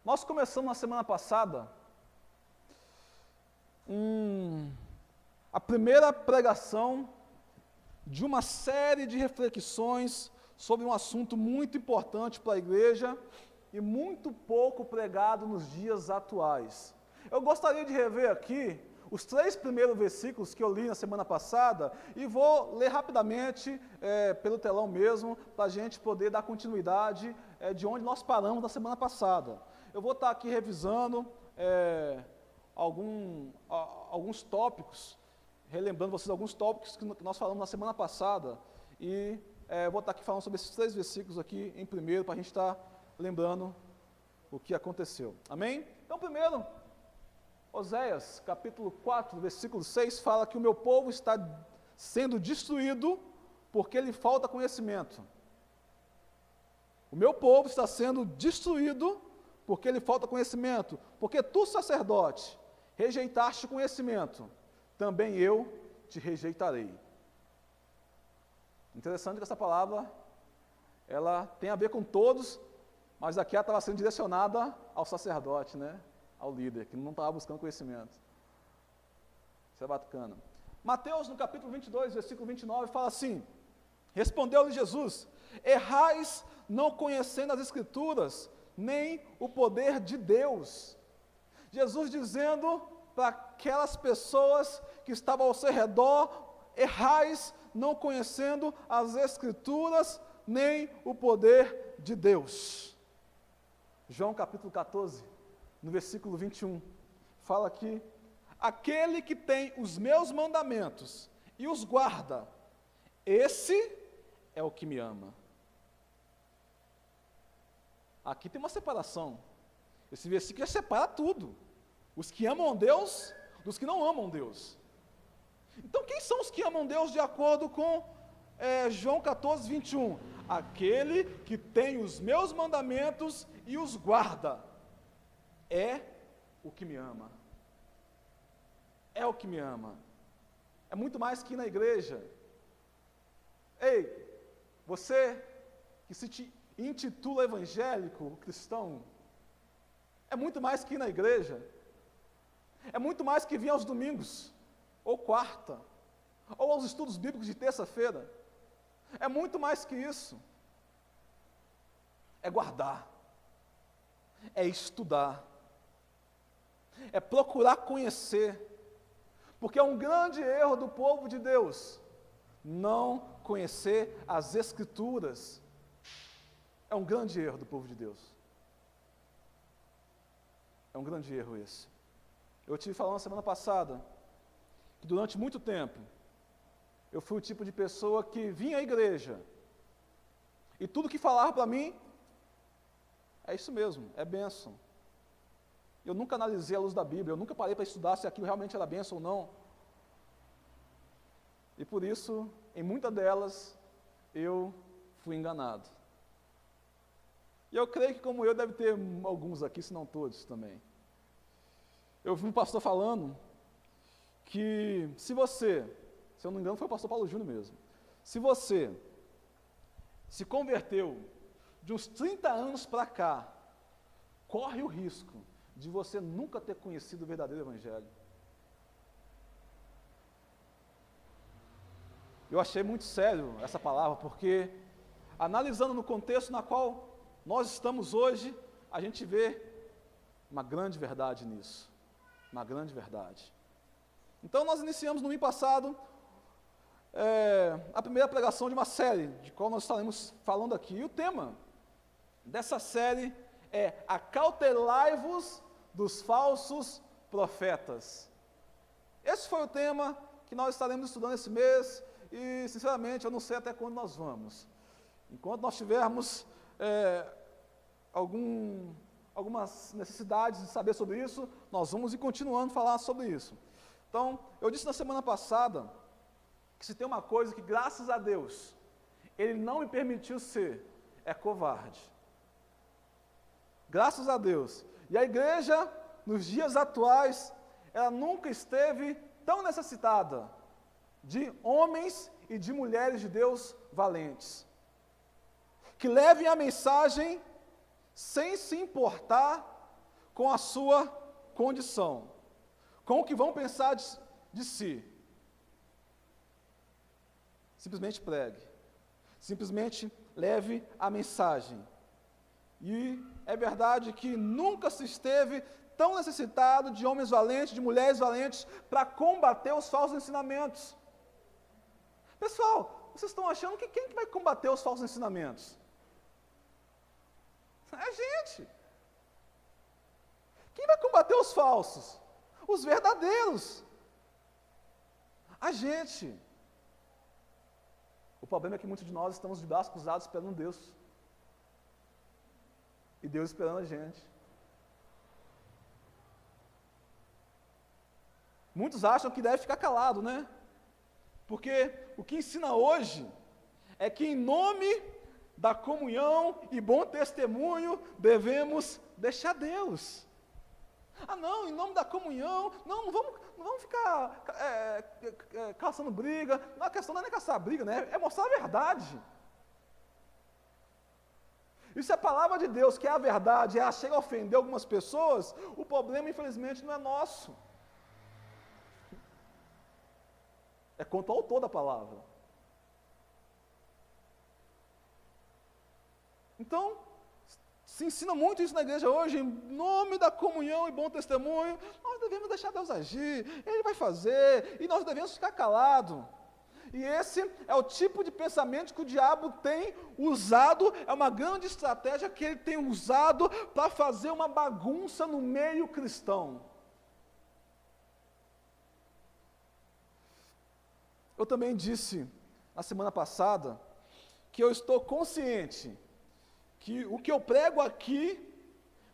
Nós começamos na semana passada a primeira pregação de uma série de reflexões sobre um assunto muito importante para a igreja e muito pouco pregado nos dias atuais. Eu gostaria de rever aqui os 3 primeiros versículos que eu li na semana passada e vou ler rapidamente pelo telão mesmo, para a gente poder dar continuidade de onde nós paramos na semana passada. Eu vou estar aqui revisando alguns tópicos, relembrando vocês alguns tópicos que nós falamos na semana passada, e vou estar aqui falando sobre esses 3 versículos aqui em primeiro, para a gente estar lembrando o que aconteceu. Amém? Então, primeiro, Oséias, capítulo 4, versículo 6, fala que o meu povo está sendo destruído porque lhe falta conhecimento. O meu povo está sendo destruído porque lhe falta conhecimento. Porque tu, sacerdote, rejeitaste conhecimento, também eu te rejeitarei. Interessante que essa palavra, ela tem a ver com todos, mas aqui ela estava sendo direcionada ao sacerdote, né? Ao líder, que não estava buscando conhecimento. Isso é bacana. Mateus, no capítulo 22, versículo 29, fala assim: respondeu-lhe Jesus: errais não conhecendo as Escrituras, nem o poder de Deus. Jesus dizendo para aquelas pessoas que estavam ao seu redor: errais não conhecendo as Escrituras, nem o poder de Deus. João capítulo 14, no versículo 21, fala que aquele que tem os meus mandamentos e os guarda, esse é o que me ama. Aqui tem uma separação. Esse versículo já separa tudo. Os que amam Deus dos que não amam Deus. Então, quem são os que amam Deus de acordo com João 14, 21? Aquele que tem os meus mandamentos e os guarda, é o que me ama. É o que me ama. É muito mais que ir na igreja. Ei, você que se intitula evangélico, cristão, é muito mais que ir na igreja. É muito mais que vir aos domingos, ou quarta, ou aos estudos bíblicos de terça-feira. É muito mais que isso. É guardar. É estudar. É procurar conhecer. Porque é um grande erro do povo de Deus não conhecer as Escrituras. É um grande erro do povo de Deus. É um grande erro esse. Eu tive falando na semana passada que durante muito tempo eu fui o tipo de pessoa que vinha à igreja e tudo que falava para mim é isso mesmo, é bênção. Eu nunca analisei a luz da Bíblia, eu nunca parei para estudar se aquilo realmente era bênção ou não. E por isso, em muitas delas, eu fui enganado. E eu creio que como eu, deve ter alguns aqui, se não todos também. Eu vi um pastor falando que se você, se eu não me engano foi o pastor Paulo Júnior mesmo, se você se converteu de uns 30 anos para cá, corre o risco de você nunca ter conhecido o verdadeiro Evangelho. Eu achei muito sério essa palavra, porque analisando no contexto na qual nós estamos hoje, a gente vê uma grande verdade nisso. Uma grande verdade. Então nós iniciamos no domingo passado a primeira pregação de uma série, de qual nós estaremos falando aqui. E o tema dessa série é acautelai-vos dos falsos profetas. Esse foi o tema que nós estaremos estudando esse mês e, sinceramente, eu não sei até quando nós vamos. Enquanto nós tivermos algumas necessidades de saber sobre isso, nós vamos ir continuando a falar sobre isso. Então, eu disse na semana passada que se tem uma coisa que, graças a Deus, Ele não me permitiu ser, é covarde. Graças a Deus. E a igreja, nos dias atuais, ela nunca esteve tão necessitada de homens e de mulheres de Deus valentes, que levem a mensagem sem se importar com a sua condição, com o que vão pensar de si. Simplesmente pregue, simplesmente leve a mensagem. E é verdade que nunca se esteve tão necessitado de homens valentes, de mulheres valentes, para combater os falsos ensinamentos. Pessoal, vocês estão achando que quem que vai combater os falsos ensinamentos? É a gente. Quem vai combater os falsos? Os verdadeiros. A gente. O problema é que muitos de nós estamos de braços cruzados esperando Deus. E Deus esperando a gente. Muitos acham que deve ficar calado, né? Porque o que ensina hoje é que em nome da comunhão e bom testemunho devemos deixar Deus. Ah não, em nome da comunhão, não vamos ficar caçando briga. A questão não é nem caçar briga, né? É mostrar a verdade. E se a palavra de Deus, que é a verdade, ela chega a ofender algumas pessoas, o problema, infelizmente, não é nosso. É contra o autor da palavra. Então, se ensina muito isso na igreja hoje, em nome da comunhão e bom testemunho, nós devemos deixar Deus agir, Ele vai fazer, e nós devemos ficar calados. E esse é o tipo de pensamento que o diabo tem usado, é uma grande estratégia que ele tem usado para fazer uma bagunça no meio cristão. Eu também disse na semana passada que eu estou consciente que o que eu prego aqui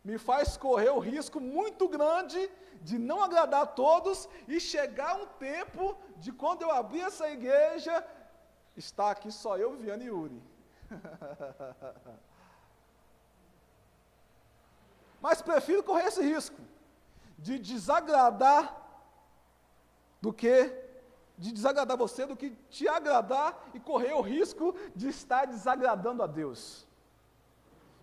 me faz correr o risco muito grande de não agradar a todos e chegar um tempo de quando eu abrir essa igreja, está aqui só eu, Viviane e Yuri. Mas prefiro correr esse risco de desagradar do que de desagradar você, do que te agradar e correr o risco de estar desagradando a Deus.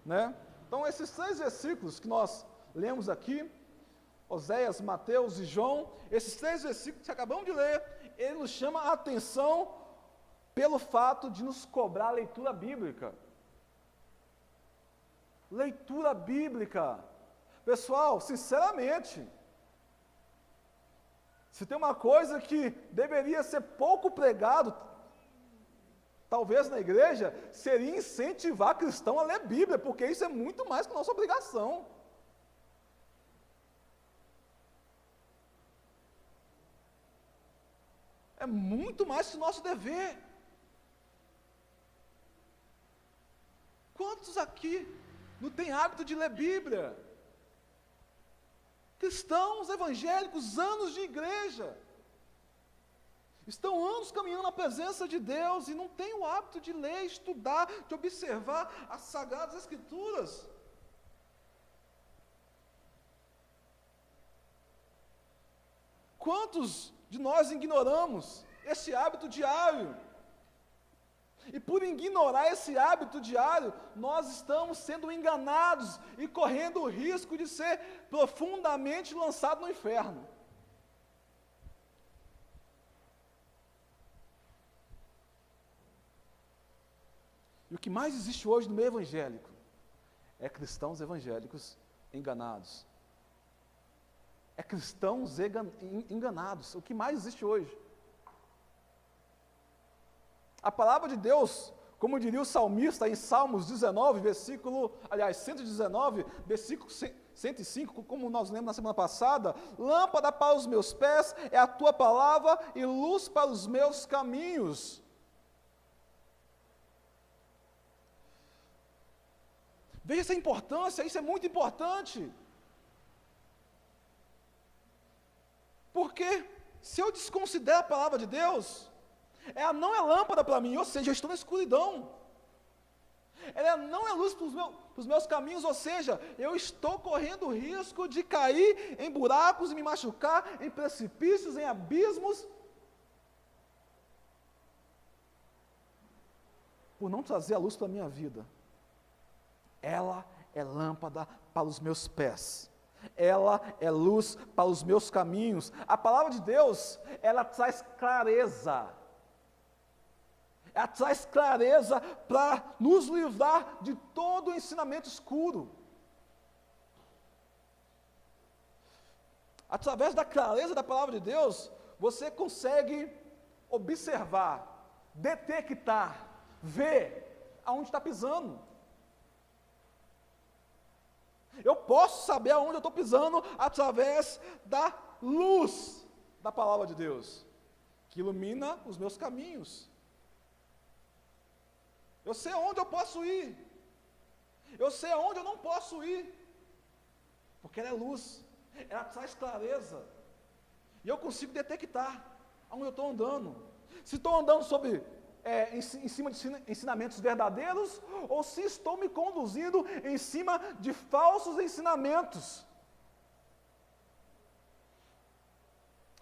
Né? Então, esses 3 versículos que nós lemos aqui, Oséias, Mateus e João, esses 3 versículos que acabamos de ler, ele nos chama a atenção pelo fato de nos cobrar a leitura bíblica. Leitura bíblica. Pessoal, sinceramente, se tem uma coisa que deveria ser pouco pregado, talvez na igreja, seria incentivar cristão a ler Bíblia, porque isso é muito mais que nossa obrigação. É muito mais que nosso dever. Quantos aqui não têm hábito de ler Bíblia? Cristãos evangélicos, anos de igreja, estão anos caminhando na presença de Deus e não têm o hábito de ler, estudar, de observar as Sagradas Escrituras. Quantos de nós ignoramos esse hábito diário? E por ignorar esse hábito diário, nós estamos sendo enganados e correndo o risco de ser profundamente lançados no inferno. E o que mais existe hoje no meio evangélico é cristãos evangélicos enganados. É cristãos enganados. O que mais existe hoje? A palavra de Deus, como diria o salmista em Salmos 19, 119, versículo 105, como nós lemos na semana passada, lâmpada para os meus pés é a tua palavra e luz para os meus caminhos. Veja essa importância, isso é muito importante. Porque se eu desconsidero a palavra de Deus, ela não é lâmpada para mim, ou seja, eu estou na escuridão. Ela não é luz para os meus caminhos, ou seja, eu estou correndo o risco de cair em buracos e me machucar, em precipícios, em abismos, por não trazer a luz para a minha vida. Ela é lâmpada para os meus pés. ela é luz para os meus caminhos. A palavra de Deus, ela traz clareza. Ela traz clareza para nos livrar de todo o ensinamento escuro. Através da clareza da palavra de Deus, você consegue observar, detectar, ver aonde está pisando. Eu posso saber aonde eu estou pisando através da luz da palavra de Deus, que ilumina os meus caminhos. Eu sei aonde eu posso ir. Eu sei aonde eu não posso ir. Porque ela é luz. Ela traz clareza. E eu consigo detectar aonde eu estou andando. Se estou andando em cima de ensinamentos verdadeiros, ou se estou me conduzindo em cima de falsos ensinamentos.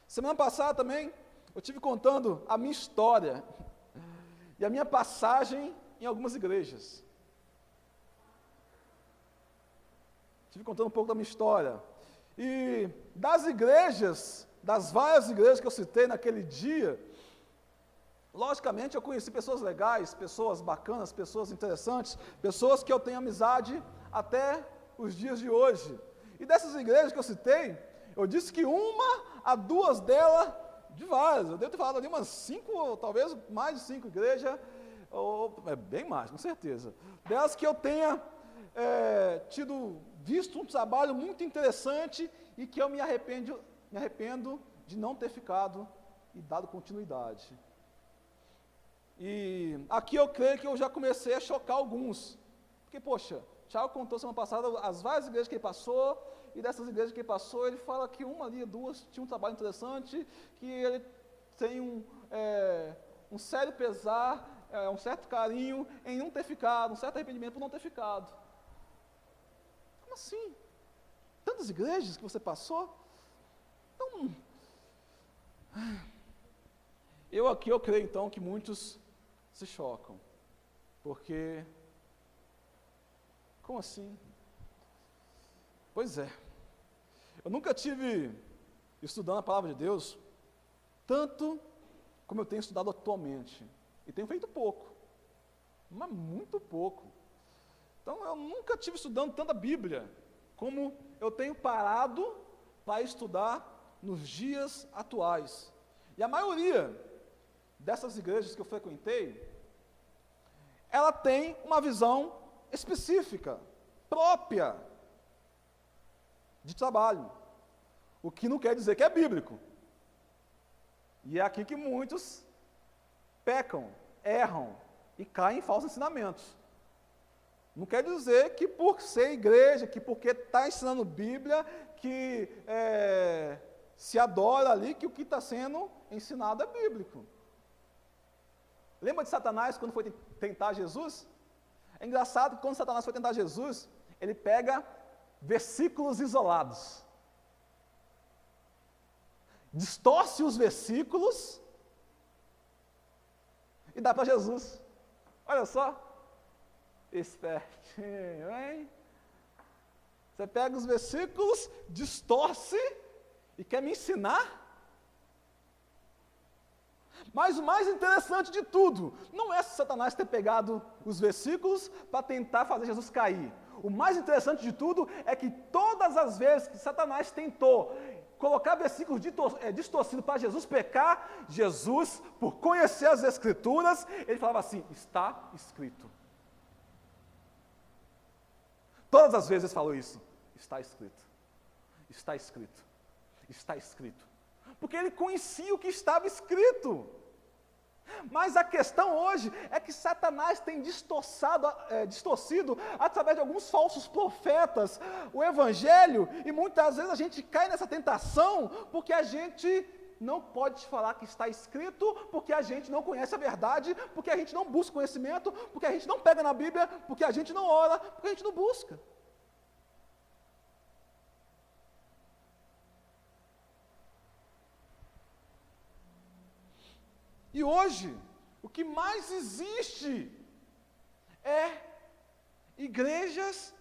Semana passada também, eu estive contando a minha história e a minha passagem em algumas igrejas. Estive contando um pouco da minha história. E das igrejas, das várias igrejas que eu citei naquele dia, logicamente eu conheci pessoas legais, pessoas bacanas, pessoas interessantes, pessoas que eu tenho amizade até os dias de hoje. E dessas igrejas que eu citei, eu disse que uma a duas delas, de várias, eu devo ter falado ali umas 5, talvez mais de 5 igrejas, ou bem mais, com certeza. Delas que eu tenha visto um trabalho muito interessante e que eu me arrependo de não ter ficado e dado continuidade. E aqui eu creio que eu já comecei a chocar alguns. Porque, poxa, Tiago contou semana passada as várias igrejas que ele passou, e dessas igrejas que ele passou, ele fala que uma ali, duas, tinha um trabalho interessante, que ele tem um sério pesar, um certo carinho em não ter ficado, um certo arrependimento por não ter ficado. Como assim? Tantas igrejas que você passou? Então, eu creio então que muitos se chocam, porque, como assim? Pois é, eu nunca tive, estudando a palavra de Deus, tanto como eu tenho estudado atualmente, e tenho feito pouco, mas muito pouco. Então eu nunca tive estudando tanta Bíblia, como eu tenho parado para estudar nos dias atuais. E a maioria dessas igrejas que eu frequentei, ela tem uma visão específica, própria, de trabalho. O que não quer dizer que é bíblico. E é aqui que muitos pecam, erram e caem em falsos ensinamentos. Não quer dizer que por ser igreja, que porque está ensinando Bíblia, que se adora ali, que o que está sendo ensinado é bíblico. Lembra de Satanás quando foi tentar Jesus? É engraçado que quando Satanás foi tentar Jesus, ele pega versículos isolados, distorce os versículos e dá para Jesus. Olha só, espertinho, hein? Você pega os versículos, distorce e quer me ensinar? Mas o mais interessante de tudo, não é Satanás ter pegado os versículos para tentar fazer Jesus cair. O mais interessante de tudo é que todas as vezes que Satanás tentou colocar versículos distorcidos para Jesus pecar, Jesus, por conhecer as Escrituras, ele falava assim, está escrito. Todas as vezes ele falou isso, está escrito, está escrito, está escrito. Porque ele conhecia o que estava escrito. Mas a questão hoje é que Satanás tem distorcido através de alguns falsos profetas o Evangelho, e muitas vezes a gente cai nessa tentação porque a gente não pode falar que está escrito, porque a gente não conhece a verdade, porque a gente não busca conhecimento, porque a gente não pega na Bíblia, porque a gente não ora, porque a gente não busca. E hoje, o que mais existe é igrejas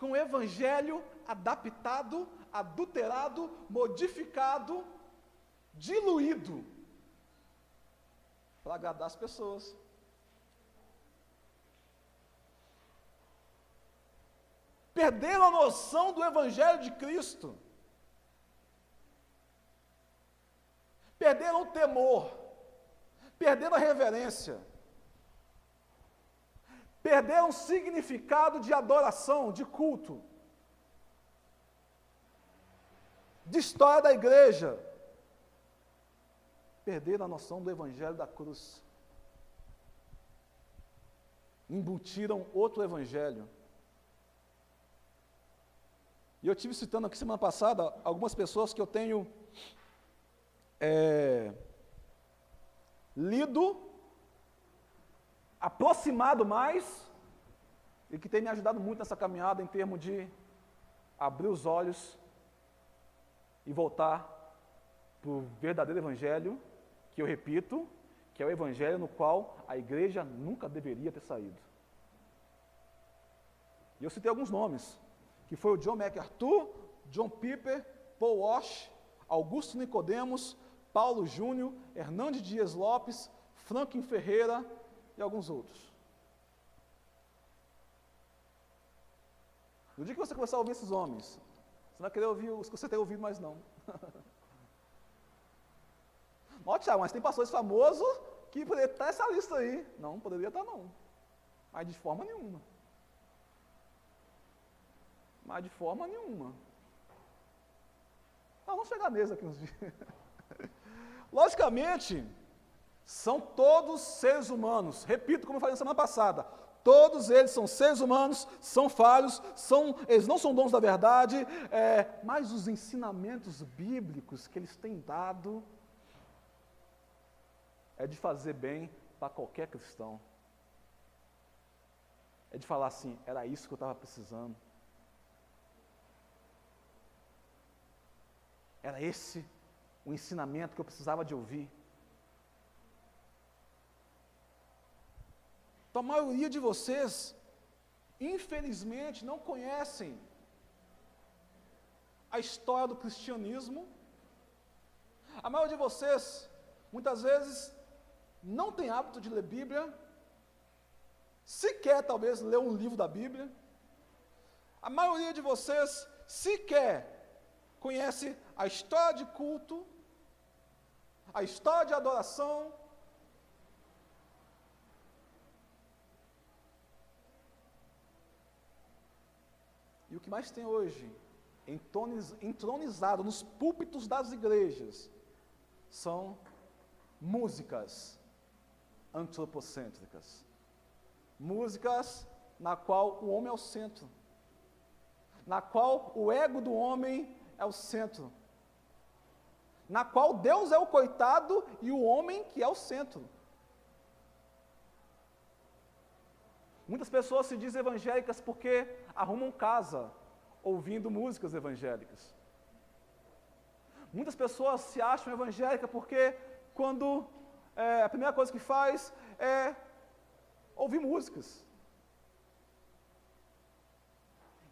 com o evangelho adaptado, adulterado, modificado, diluído, para agradar as pessoas. Perderam a noção do evangelho de Cristo. Perderam o temor. Perderam a reverência. Perderam o significado de adoração, de culto, de história da igreja. Perderam a noção do evangelho da cruz. Embutiram outro evangelho. E eu estive citando aqui semana passada algumas pessoas que eu tenho lido, aproximado mais, e que tem me ajudado muito nessa caminhada em termos de abrir os olhos e voltar para o verdadeiro evangelho, que eu repito, que é o evangelho no qual a igreja nunca deveria ter saído. E eu citei alguns nomes, que foi o John MacArthur, John Piper, Paul Walsh, Augusto Nicodemos, Paulo Júnior, Hernandes Dias Lopes, Franklin Ferreira e alguns outros. No dia que você começar a ouvir esses homens, você não vai querer ouvir os que você tem ouvido mais não. Ó, Thiago, mas tem pastores famosos que poderiam estar nessa lista aí. Não poderia estar não. Mas de forma nenhuma. Mas de forma nenhuma. Vamos chegar neles aqui uns dias. Logicamente, são todos seres humanos. Repito, como eu falei na semana passada, todos eles são seres humanos, são falhos, eles não são donos da verdade, mas os ensinamentos bíblicos que eles têm dado é de fazer bem para qualquer cristão. É de falar assim, era isso que eu estava precisando. Era esse o ensinamento que eu precisava de ouvir. Então, a maioria de vocês, infelizmente, não conhecem a história do cristianismo. A maioria de vocês, muitas vezes, não tem hábito de ler Bíblia, sequer, talvez, ler um livro da Bíblia. A maioria de vocês, sequer, conhece a história de culto, a história de adoração. E o que mais tem hoje, entronizado nos púlpitos das igrejas, são músicas antropocêntricas. Músicas na qual o homem é o centro, na qual o ego do homem é o centro, na qual Deus é o coitado e o homem que é o centro. Muitas pessoas se dizem evangélicas porque arrumam casa ouvindo músicas evangélicas. Muitas pessoas se acham evangélicas porque quando a primeira coisa que faz é ouvir músicas.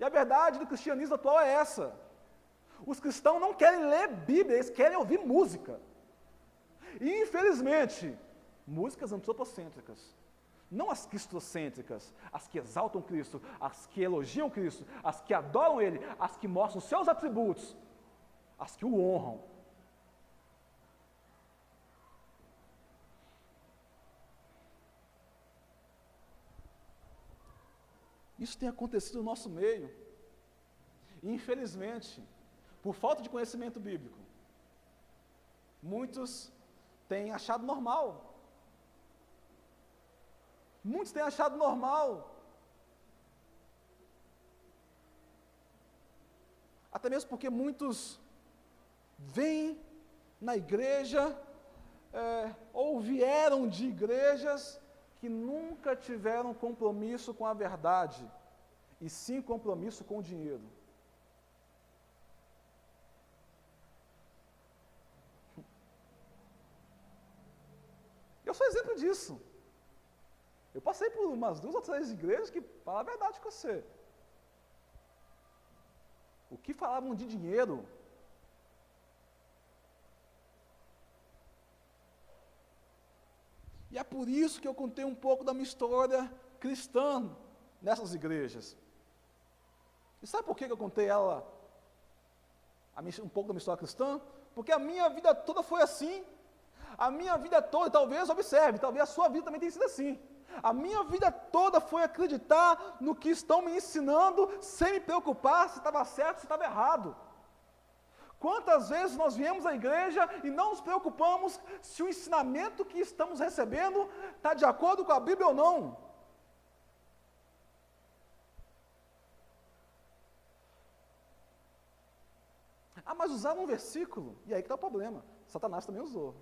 E a verdade do cristianismo atual é essa. Os cristãos não querem ler Bíblia, eles querem ouvir música. E, infelizmente, músicas antropocêntricas. Não as cristocêntricas, as que exaltam Cristo, as que elogiam Cristo, as que adoram Ele, as que mostram os seus atributos, as que o honram. Isso tem acontecido no nosso meio. E, infelizmente, por falta de conhecimento bíblico, muitos têm achado normal. Muitos têm achado normal. Até mesmo porque muitos vêm na igreja, ou vieram de igrejas que nunca tiveram compromisso com a verdade, e sim compromisso com o dinheiro. Eu sou exemplo disso. Eu passei por umas 2 ou 3 igrejas que falam a verdade com você. O que falavam de dinheiro? E é por isso que eu contei um pouco da minha história cristã nessas igrejas. E sabe por que eu contei um pouco da minha história cristã? Porque a minha vida toda foi assim. A minha vida toda, talvez, observe, talvez a sua vida também tenha sido assim. A minha vida toda foi acreditar no que estão me ensinando, sem me preocupar se estava certo, se estava errado. Quantas vezes nós viemos à igreja e não nos preocupamos se o ensinamento que estamos recebendo está de acordo com a Bíblia ou não? Ah, mas usaram um versículo, e aí que está o problema. Satanás também usou.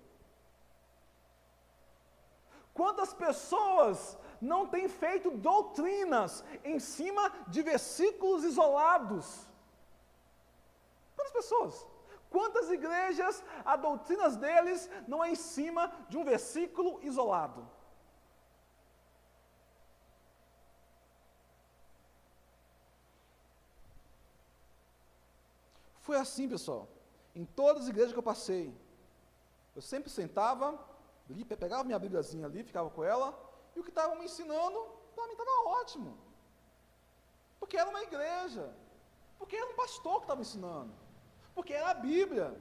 Quantas pessoas não têm feito doutrinas em cima de versículos isolados? Quantas pessoas? Quantas igrejas, a doutrina deles não é em cima de um versículo isolado? Foi assim, pessoal, em todas as igrejas que eu passei. Eu sempre sentava, pegava minha Bíbliazinha ali, ficava com ela, e o que estavam me ensinando, para mim estava ótimo. Porque era uma igreja, porque era um pastor que estava ensinando, porque era a Bíblia,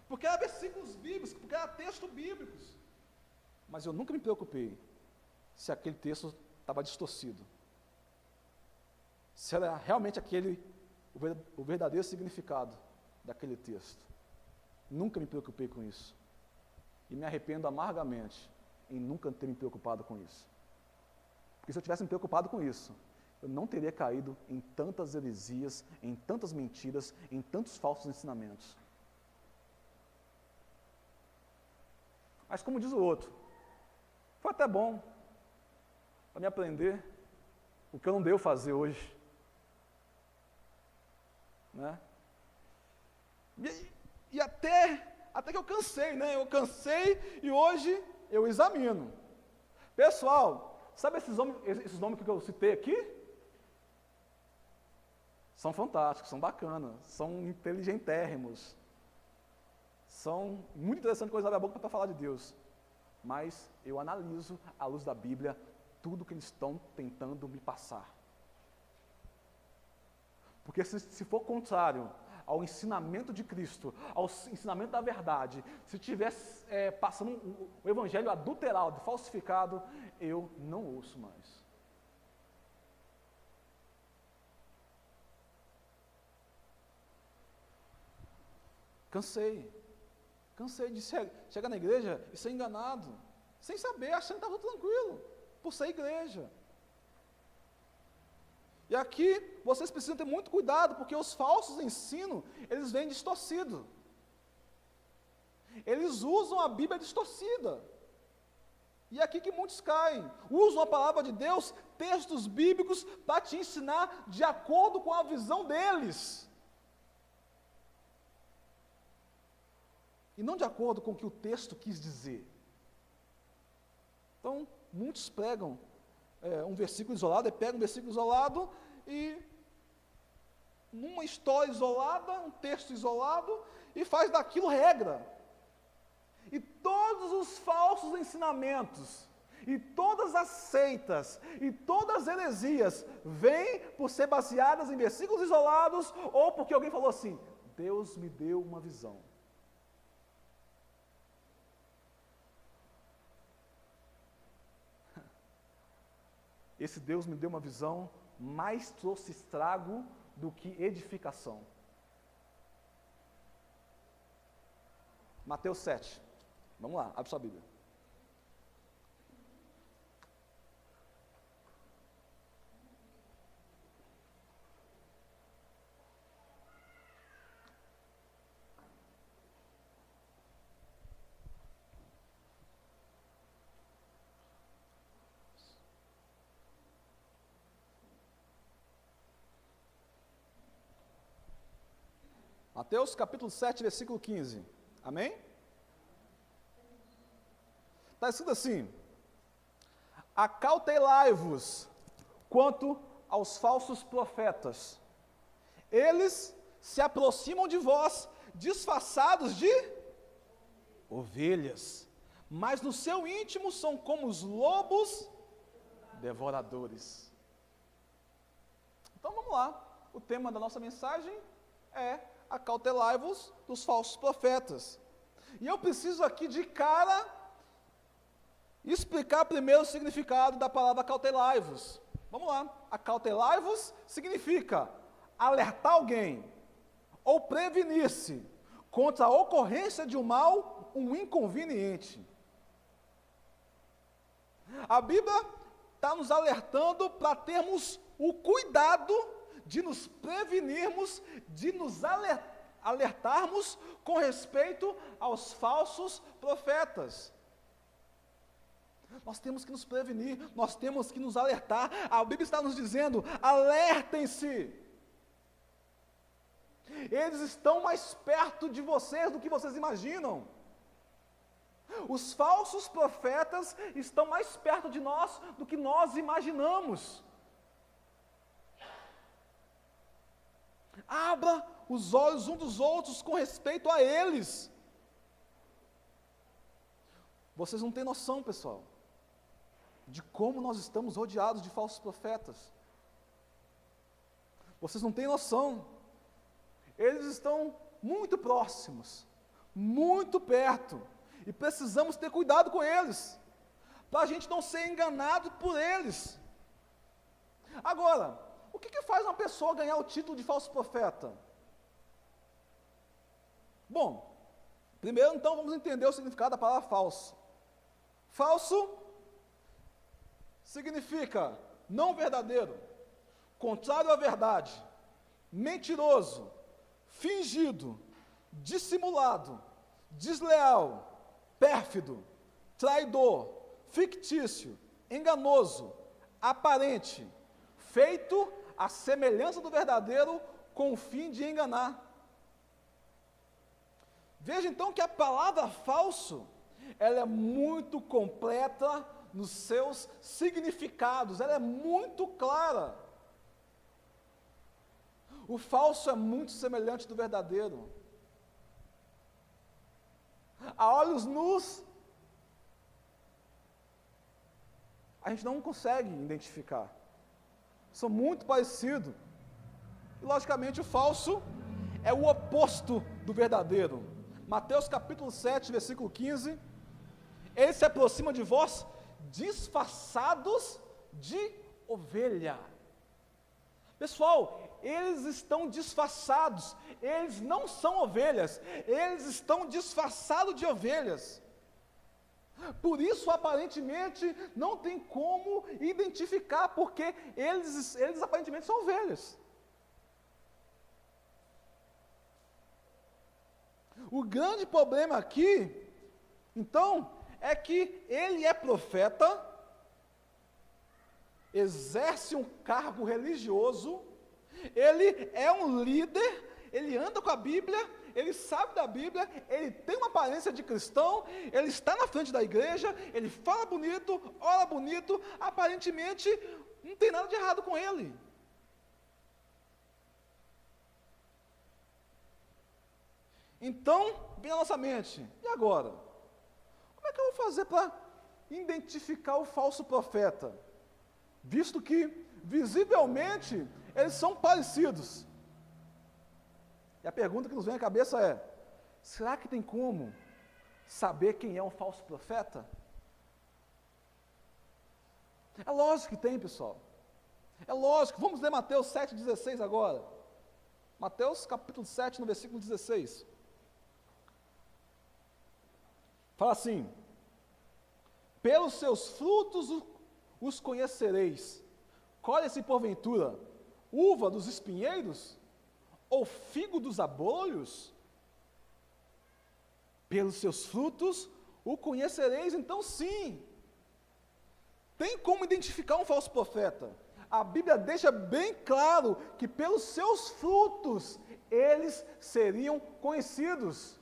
porque era versículos bíblicos, porque era textos bíblicos. Mas eu nunca me preocupei se aquele texto estava distorcido, se era realmente o verdadeiro significado daquele texto. Nunca me preocupei com isso. E me arrependo amargamente em nunca ter me preocupado com isso. Porque se eu tivesse me preocupado com isso, eu não teria caído em tantas heresias, em tantas mentiras, em tantos falsos ensinamentos. Mas como diz o outro, foi até bom para me aprender o que eu não devo fazer hoje. Né? E até que eu cansei, né? Eu cansei e hoje eu examino. Pessoal, sabe esses nomes que eu citei aqui? São fantásticos, são bacanas, são inteligentérrimos, são muito interessantes quando eles abrem a boca para falar de Deus. Mas eu analiso, à luz da Bíblia, tudo que eles estão tentando me passar. Porque se for contrário ao ensinamento de Cristo, ao ensinamento da verdade, se estivesse passando o evangelho adulterado, falsificado, eu não ouço mais. Cansei de chegar na igreja e ser enganado, sem saber, achando que estava tudo tranquilo, por ser igreja. E aqui, vocês precisam ter muito cuidado, porque os falsos ensinos, eles vêm distorcidos. Eles usam a Bíblia distorcida. E é aqui que muitos caem. Usam a palavra de Deus, textos bíblicos, para te ensinar de acordo com a visão deles. E não de acordo com o que o texto quis dizer. Então, muitos pregam um versículo isolado, pega um versículo isolado e numa história isolada, um texto isolado, e faz daquilo regra. E todos os falsos ensinamentos, e todas as seitas, e todas as heresias, vêm por ser baseadas em versículos isolados, ou porque alguém falou assim, Deus me deu uma visão. Esse Deus me deu uma visão, mais trouxe estrago do que edificação. Mateus 7. Vamos lá, abre sua Bíblia. Mateus capítulo 7, versículo 15. Amém? Está escrito assim: acautelai-vos quanto aos falsos profetas. Eles se aproximam de vós, disfarçados de ovelhas, mas no seu íntimo são como os lobos devoradores. Então vamos lá, o tema da nossa mensagem é acautelai-vos dos falsos profetas. E eu preciso aqui de cara explicar primeiro o significado da palavra acautelai-vos. Vamos lá, acautelai-vos significa alertar alguém ou prevenir-se contra a ocorrência de um mal, um inconveniente. A Bíblia está nos alertando para termos o cuidado de nos prevenirmos, de nos alertarmos com respeito aos falsos profetas. Nós temos que nos prevenir, nós temos que nos alertar. A Bíblia está nos dizendo, alertem-se. Eles estão mais perto de vocês do que vocês imaginam. Os falsos profetas estão mais perto de nós do que nós imaginamos. Abra os olhos uns dos outros com respeito a eles. Vocês não têm noção, pessoal, de como nós estamos rodeados de falsos profetas. Vocês não têm noção. Eles estão muito próximos, muito perto, e precisamos ter cuidado com eles, para a gente não ser enganado por eles. Agora, o que faz uma pessoa ganhar o título de falso profeta? Bom, primeiro então vamos entender o significado da palavra falso. Falso significa não verdadeiro, contrário à verdade, mentiroso, fingido, dissimulado, desleal, pérfido, traidor, fictício, enganoso, aparente, feito à semelhança do verdadeiro com o fim de enganar. Veja então que a palavra falso, ela é muito completa nos seus significados, ela é muito clara. O falso é muito semelhante do verdadeiro. A olhos nus, a gente não consegue identificar. São muito parecidos. E, logicamente, o falso é o oposto do verdadeiro. Mateus capítulo 7, versículo 15. Eles se aproximam de vós disfarçados de ovelha. Pessoal, eles estão disfarçados, eles não são ovelhas, eles estão disfarçados de ovelhas. Por isso, aparentemente, não tem como identificar, porque eles aparentemente são ovelhas. O grande problema aqui, então, é que ele é profeta, exerce um cargo religioso, ele é um líder, ele anda com a Bíblia, ele sabe da Bíblia, ele tem uma aparência de cristão, ele está na frente da igreja, ele fala bonito, ora bonito, aparentemente não tem nada de errado com ele. Então, vem na nossa mente, e agora? Como é que eu vou fazer para identificar o falso profeta? Visto que, visivelmente, eles são parecidos. E a pergunta que nos vem à cabeça é, será que tem como saber quem é um falso profeta? É lógico que tem, pessoal. É lógico. Vamos ler Mateus 7,16 agora. Mateus capítulo 7, no versículo 16. Fala assim, pelos seus frutos os conhecereis. Colhe-se porventura uva dos espinheiros? Ou figo dos abrolhos? Pelos seus frutos o conhecereis. Então sim, tem como identificar um falso profeta. A Bíblia deixa bem claro que pelos seus frutos eles seriam conhecidos.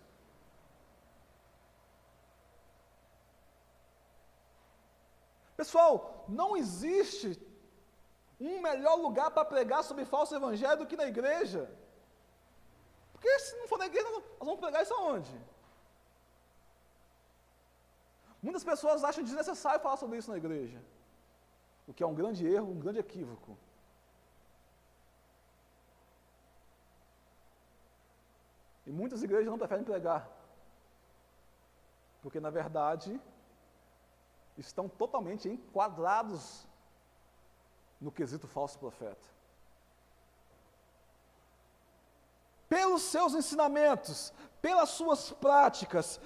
Pessoal, não existe um melhor lugar para pregar sobre falso evangelho do que na igreja. Porque se não for na igreja, nós vamos pregar isso aonde? Muitas pessoas acham desnecessário falar sobre isso na igreja, o que é um grande erro, um grande equívoco. E muitas igrejas não preferem pregar, porque na verdade estão totalmente enquadrados no quesito falso profeta. Pelos seus ensinamentos, pelas suas práticas,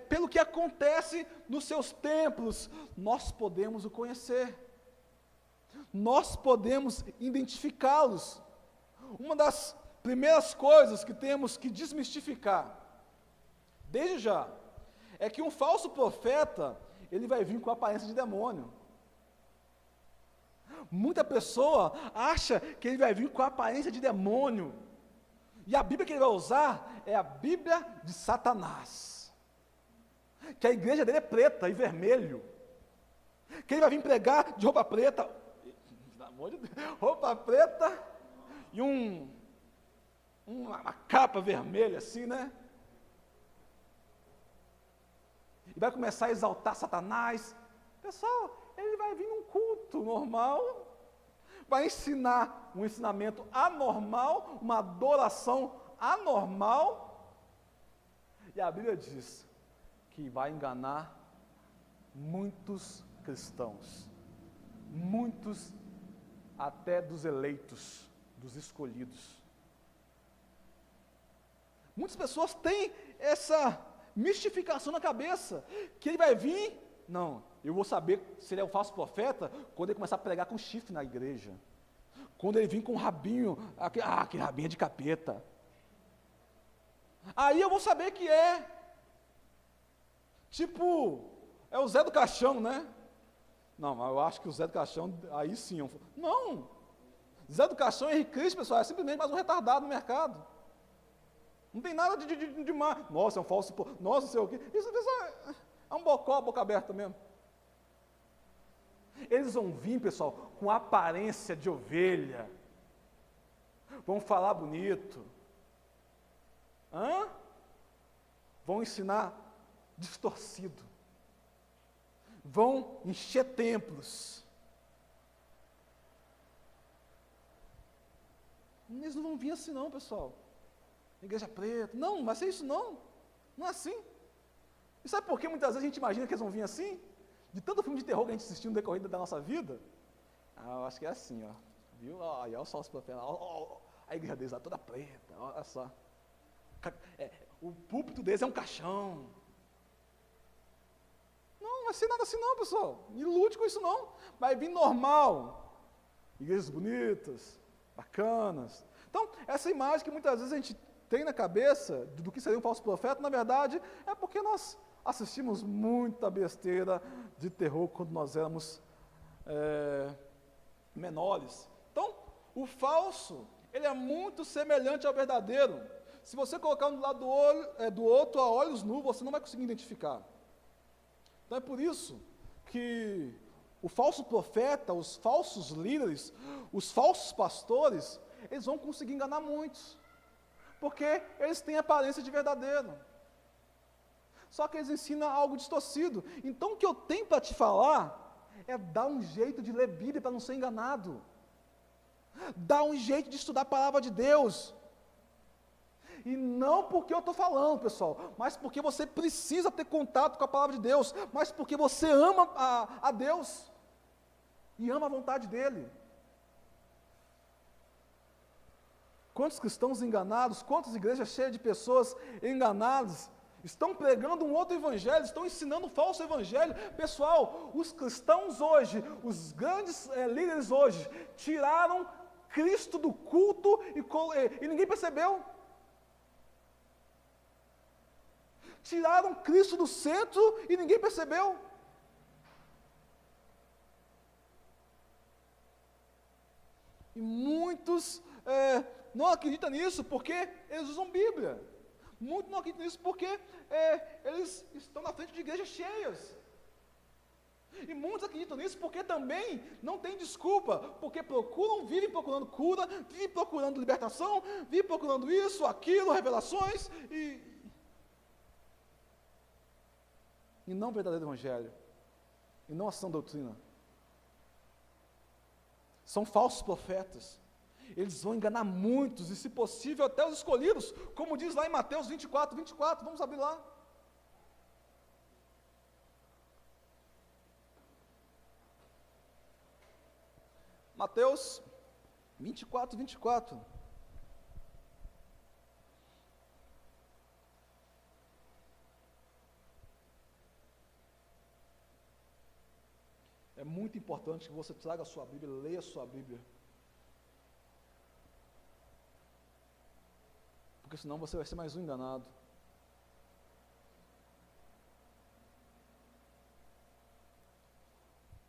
pelo que acontece nos seus templos, nós podemos o conhecer, nós podemos identificá-los. Uma das primeiras coisas que temos que desmistificar, desde já, é que um falso profeta, ele vai vir com a aparência de demônio. Muita pessoa acha que ele vai vir com a aparência de demônio, e a Bíblia que ele vai usar é a Bíblia de Satanás, que a igreja dele é preta e vermelho, que ele vai vir pregar de roupa preta, pelo amor de Deus, roupa preta e uma capa vermelha assim, né? E vai começar a exaltar Satanás. Pessoal, ele vai vir num culto normal, vai ensinar um ensinamento anormal, uma adoração anormal, e a Bíblia diz que vai enganar muitos cristãos, muitos até dos eleitos, dos escolhidos. Muitas pessoas têm essa mistificação na cabeça, que ele vai vir, não, eu vou saber se ele é um falso profeta quando ele começar a pregar com chifre na igreja, quando ele vir com um rabinho, aquele rabinho é de capeta, aí eu vou saber que é, tipo, é o Zé do Caixão, né? Não, mas eu acho que o Zé do Caixão, aí sim, não, Zé do Caixão e Henrique Cristo, pessoal, é simplesmente mais um retardado no mercado. Não tem nada de má. Nossa, é um falso. Nossa, sei o quê. Isso é um bocó, boca aberta mesmo. Eles vão vir, pessoal, com aparência de ovelha. Vão falar bonito. Vão ensinar distorcido. Vão encher templos. Eles não vão vir assim não, pessoal. Igreja preta, não vai ser isso não é assim. E sabe por que muitas vezes a gente imagina que eles vão vir assim? De tanto filme de terror que a gente assistiu no decorrer da nossa vida, eu acho que é assim, ó, viu? Olha o falso profeta, a igreja deles lá toda preta, olha só, o púlpito deles é um caixão. Não vai ser nada assim não, pessoal, me lute com isso não, vai vir normal, igrejas bonitas, bacanas. Então, essa imagem que muitas vezes a gente tem na cabeça do que seria um falso profeta, na verdade, é porque nós assistimos muita besteira de terror quando nós éramos menores. Então, o falso, ele é muito semelhante ao verdadeiro. Se você colocar um do lado do outro a olhos nus, você não vai conseguir identificar. Então é por isso que o falso profeta, os falsos líderes, os falsos pastores, eles vão conseguir enganar muitos, porque eles têm aparência de verdadeiro, só que eles ensinam algo distorcido. Então o que eu tenho para te falar, é dar um jeito de ler Bíblia para não ser enganado, dar um jeito de estudar a palavra de Deus, e não porque eu estou falando, pessoal, mas porque você precisa ter contato com a palavra de Deus, mas porque você ama a Deus, e ama a vontade dEle. Quantos cristãos enganados, quantas igrejas cheias de pessoas enganadas, estão pregando um outro evangelho, estão ensinando um falso evangelho. Pessoal, os cristãos hoje, os grandes líderes hoje, tiraram Cristo do culto e ninguém percebeu. Tiraram Cristo do centro e ninguém percebeu. E muitos não acreditam nisso porque eles usam Bíblia. Muitos não acreditam nisso porque eles estão na frente de igrejas cheias. E muitos acreditam nisso porque também não tem desculpa, porque vivem procurando cura, vivem procurando libertação, vivem procurando isso, aquilo, revelações, e não o verdadeiro evangelho, e não a sã doutrina. São falsos profetas, eles vão enganar muitos, e se possível até os escolhidos, como diz lá em Mateus 24, vamos abrir lá. Mateus 24. É muito importante que você traga a sua Bíblia, leia a sua Bíblia. Porque senão você vai ser mais um enganado.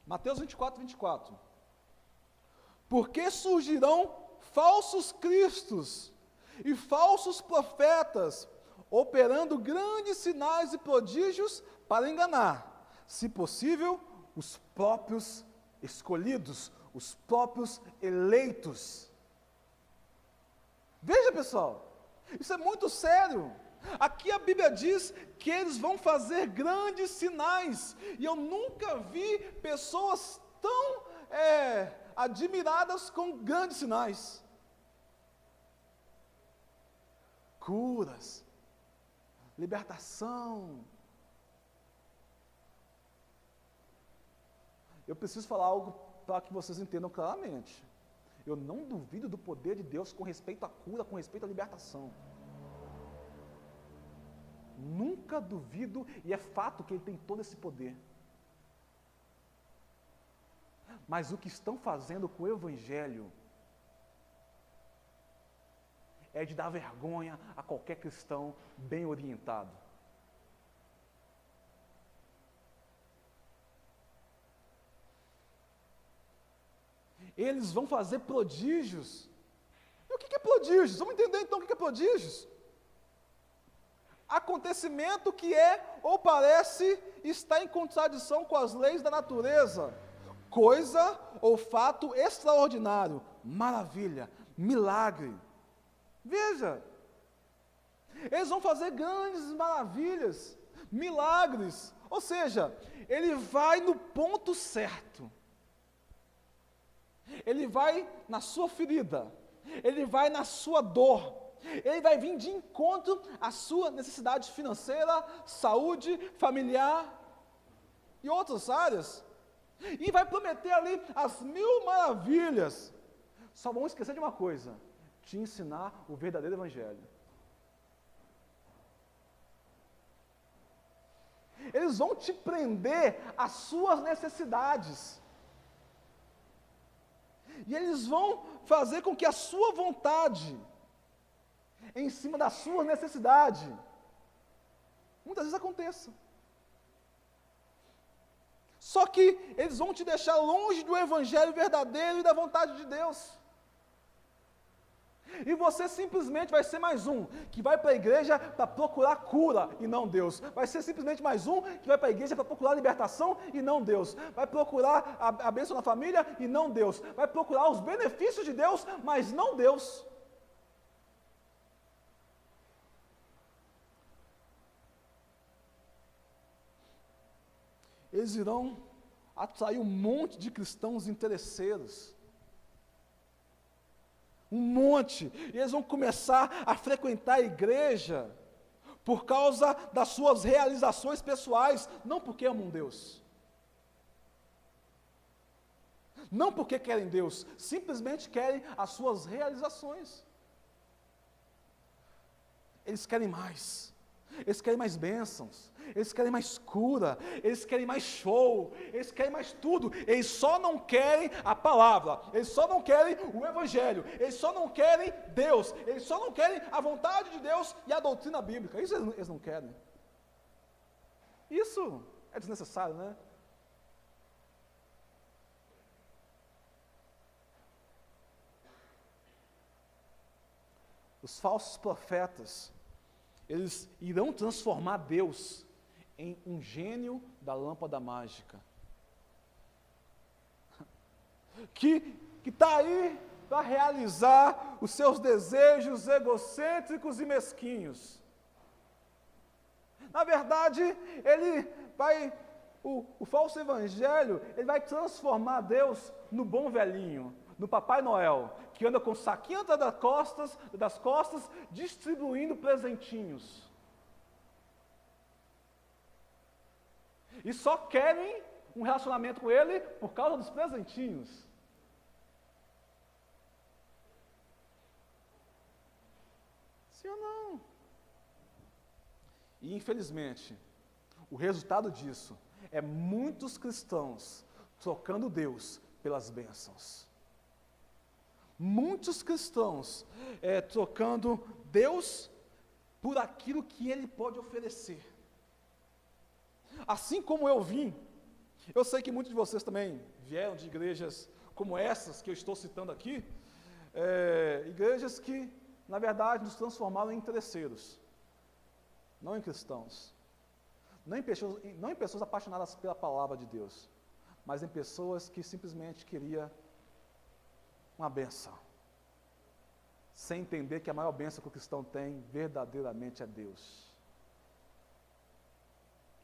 Mateus 24. Porque surgirão falsos cristos e falsos profetas, operando grandes sinais e prodígios para enganar, se possível, os próprios escolhidos, os próprios eleitos. Veja, pessoal, isso é muito sério. Aqui a Bíblia diz que eles vão fazer grandes sinais, e eu nunca vi pessoas tão admiradas com grandes sinais. Curas, libertação. Eu preciso falar algo para que vocês entendam claramente. Eu não duvido do poder de Deus com respeito à cura, com respeito à libertação. Nunca duvido, e é fato que Ele tem todo esse poder. Mas o que estão fazendo com o Evangelho é de dar vergonha a qualquer cristão bem orientado. Eles vão fazer prodígios. E o que é prodígios? Vamos entender então o que é prodígios. Acontecimento que é ou parece estar em contradição com as leis da natureza. Coisa ou fato extraordinário, maravilha, milagre. Veja, eles vão fazer grandes maravilhas, milagres, ou seja, ele vai no ponto certo. Ele vai na sua ferida, ele vai na sua dor, ele vai vir de encontro à sua necessidade financeira, saúde, familiar e outras áreas. E vai prometer ali as 1000 maravilhas. Só vão esquecer de uma coisa: te ensinar o verdadeiro evangelho. Eles vão te prender às suas necessidades. E eles vão fazer com que a sua vontade, em cima da sua necessidade, muitas vezes aconteça. Só que eles vão te deixar longe do evangelho verdadeiro e da vontade de Deus. E você simplesmente vai ser mais um que vai para a igreja para procurar cura e não Deus. Vai ser simplesmente mais um que vai para a igreja para procurar libertação e não Deus. Vai procurar a bênção na família e não Deus. Vai procurar os benefícios de Deus, mas não Deus. Eles irão atrair um monte de cristãos interesseiros. Um monte. E eles vão começar a frequentar a igreja por causa das suas realizações pessoais, não porque amam Deus. Não porque querem Deus, simplesmente querem as suas realizações. Eles querem mais. Eles querem mais bênçãos, eles querem mais cura, eles querem mais show, eles querem mais tudo. Eles só não querem a palavra, eles só não querem o evangelho, eles só não querem Deus, eles só não querem a vontade de Deus e a doutrina bíblica. Isso eles não querem. Isso é desnecessário, né? Os falsos profetas, eles irão transformar Deus em um gênio da lâmpada mágica. que está aí para realizar os seus desejos egocêntricos e mesquinhos. Na verdade, o falso evangelho, ele vai transformar Deus no bom velhinho, no Papai Noel, que anda com o saquinho das costas, distribuindo presentinhos. E só querem um relacionamento com ele por causa dos presentinhos. Sim ou não? E infelizmente, o resultado disso é muitos cristãos trocando Deus pelas bênçãos. Muitos cristãos trocando Deus por aquilo que Ele pode oferecer. Assim como eu sei que muitos de vocês também vieram de igrejas como essas que eu estou citando aqui, igrejas que, na verdade, nos transformaram em interesseiros, não em cristãos, não em pessoas apaixonadas pela palavra de Deus, mas em pessoas que simplesmente queriam uma bênção, sem entender que a maior bênção que o cristão tem verdadeiramente é Deus.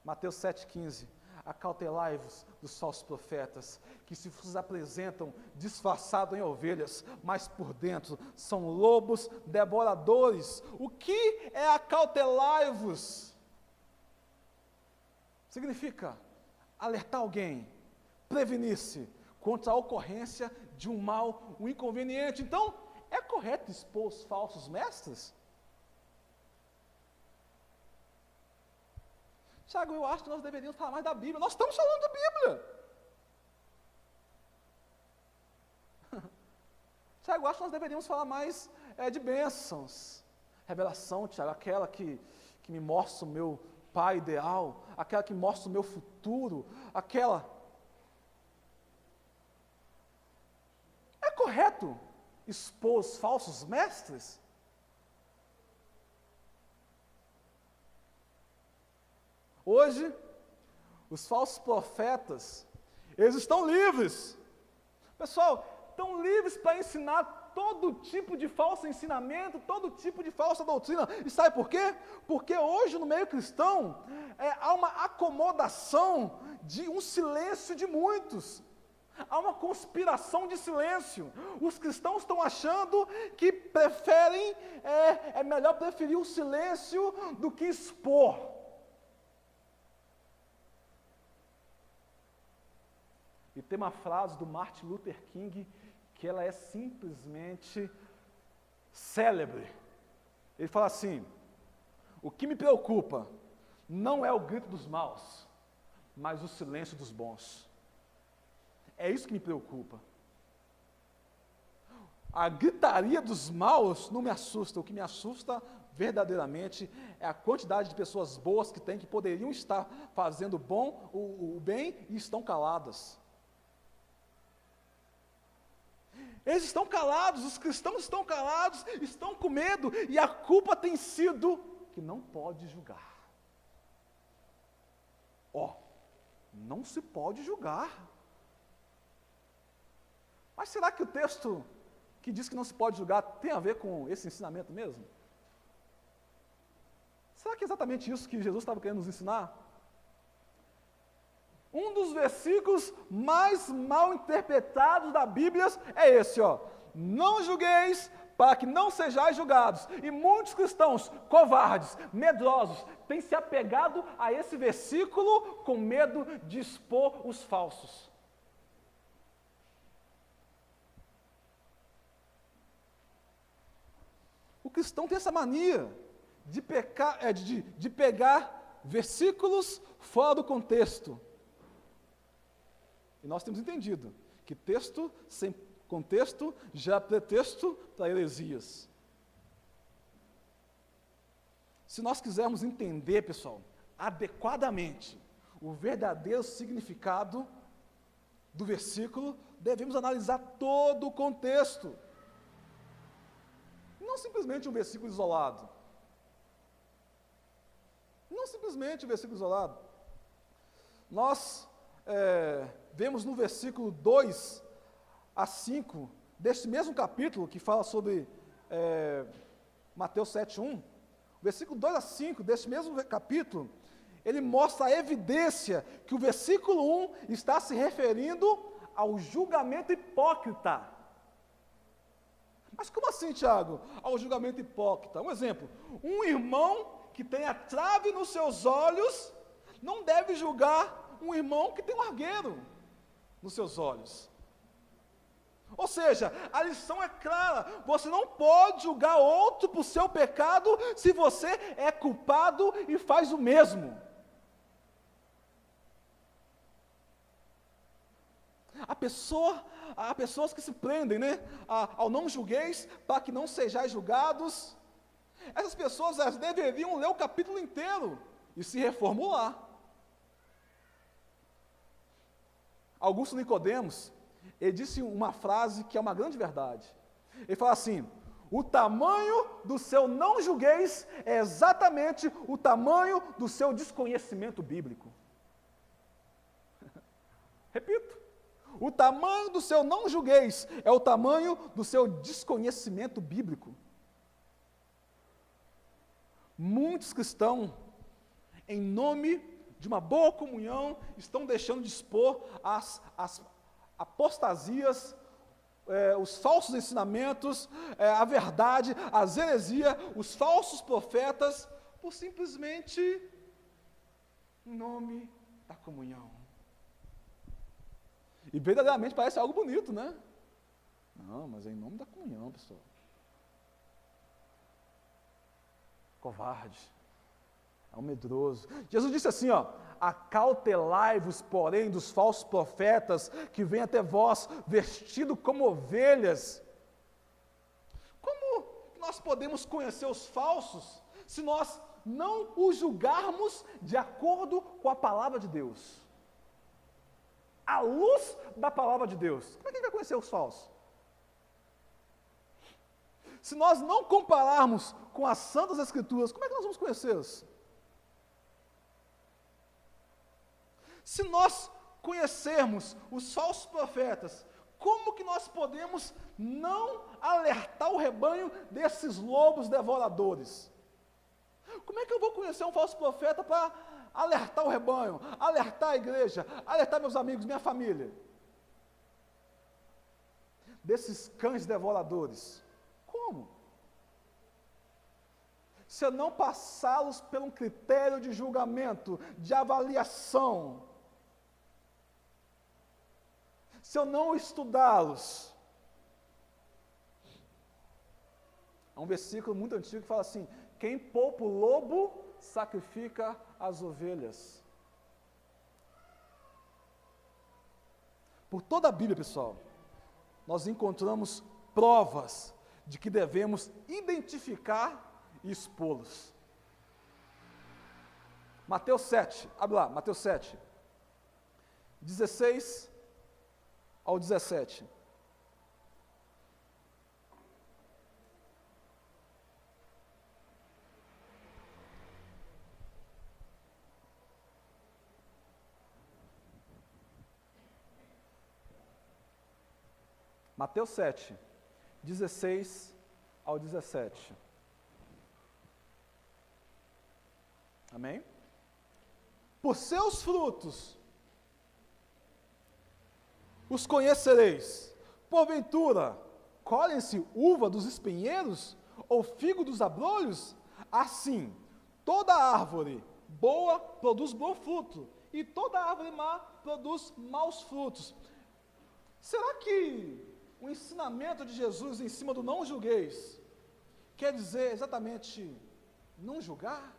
Mateus 7,15, acautelai-vos dos falsos profetas, que se vos apresentam disfarçados em ovelhas, mas por dentro são lobos devoradores. O que é acautelai-vos? Significa alertar alguém, prevenir-se contra a ocorrência de um mal, um inconveniente. Então, é correto expor os falsos mestres? Tiago, eu acho que nós deveríamos falar mais da Bíblia. Nós estamos falando da Bíblia. Tiago, eu acho que nós deveríamos falar mais de bênçãos. Revelação, Tiago, aquela que me mostra o meu pai ideal, aquela que mostra o meu futuro, aquela... É correto expor os falsos mestres? Hoje, os falsos profetas, eles estão livres. Pessoal, estão livres para ensinar todo tipo de falso ensinamento, todo tipo de falsa doutrina. E sabe por quê? Porque hoje no meio cristão há uma acomodação de um silêncio de muitos. Há uma conspiração de silêncio. Os cristãos estão achando que preferem, é melhor preferir o silêncio do que expor. E tem uma frase do Martin Luther King que ela é simplesmente célebre. Ele fala assim: o que me preocupa não é o grito dos maus, mas o silêncio dos bons. É isso que me preocupa. A gritaria dos maus não me assusta. O que me assusta verdadeiramente é a quantidade de pessoas boas que poderiam estar fazendo o bem e estão caladas. Eles estão calados, os cristãos estão calados, estão com medo, e a culpa tem sido que não pode julgar. Não se pode julgar. Mas será que o texto que diz que não se pode julgar tem a ver com esse ensinamento mesmo? Será que é exatamente isso que Jesus estava querendo nos ensinar? Um dos versículos mais mal interpretados da Bíblia é esse, não julgueis para que não sejais julgados. E muitos cristãos covardes, medrosos, têm se apegado a esse versículo com medo de expor os falsos. O cristão tem essa mania de pegar versículos fora do contexto. E nós temos entendido que texto sem contexto gera pretexto para heresias. Se nós quisermos entender, pessoal, adequadamente o verdadeiro significado do versículo, devemos analisar todo o contexto. Não simplesmente um versículo isolado. Nós vemos no versículo 2 a 5, deste mesmo capítulo, que fala sobre Mateus 7:1, versículo 2 a 5, deste mesmo capítulo, ele mostra a evidência que o versículo 1 está se referindo ao julgamento hipócrita. Mas como assim, Tiago? Ao julgamento hipócrita. Um exemplo, um irmão que tenha trave nos seus olhos, não deve julgar um irmão que tem um argueiro nos seus olhos. Ou seja, a lição é clara, você não pode julgar outro por seu pecado, se você é culpado e faz o mesmo. Há pessoas que se prendem, né, ao não julgueis, para que não sejais julgados. Essas pessoas, elas deveriam ler o capítulo inteiro e se reformular. Augusto Nicodemos, ele disse uma frase que é uma grande verdade. Ele fala assim: o tamanho do seu não julgueis é exatamente o tamanho do seu desconhecimento bíblico. Repito, o tamanho do seu não julgueis é o tamanho do seu desconhecimento bíblico. Muitos cristãos, em nome de uma boa comunhão, estão deixando de expor as apostasias, os falsos ensinamentos, a verdade, as heresias, os falsos profetas, por simplesmente em nome da comunhão. E verdadeiramente parece algo bonito, né? Não, mas é em nome da comunhão, pessoal. Covarde, é um medroso. Jesus disse assim, ó: acautelai-vos, porém, dos falsos profetas que vêm até vós, vestidos como ovelhas. Como nós podemos conhecer os falsos, se nós não os julgarmos de acordo com a palavra de Deus? À luz da palavra de Deus. Como é que a gente vai conhecer os falsos? Se nós não compararmos com as Santas Escrituras, como é que nós vamos conhecê-los? Se nós conhecermos os falsos profetas, como que nós podemos não alertar o rebanho desses lobos devoradores? Como é que eu vou conhecer um falso profeta para alertar o rebanho, alertar a igreja, alertar meus amigos, minha família? Desses cães devoradores. Como? Se eu não passá-los por um critério de julgamento, de avaliação, se eu não estudá-los. Há um versículo muito antigo que fala assim: quem poupa o lobo, sacrifica as ovelhas. Por toda a Bíblia, pessoal, nós encontramos provas de que devemos identificar e expô-los. Mateus 7, abre lá, Mateus 7, 16 ao 17. Mateus 7, 16 ao 17. Amém? Por seus frutos os conhecereis. Porventura, colhem-se uva dos espinheiros ou figo dos abrolhos? Assim, toda árvore boa produz bom fruto, e toda árvore má produz maus frutos. Será que o ensinamento de Jesus em cima do não julgueis quer dizer exatamente não julgar?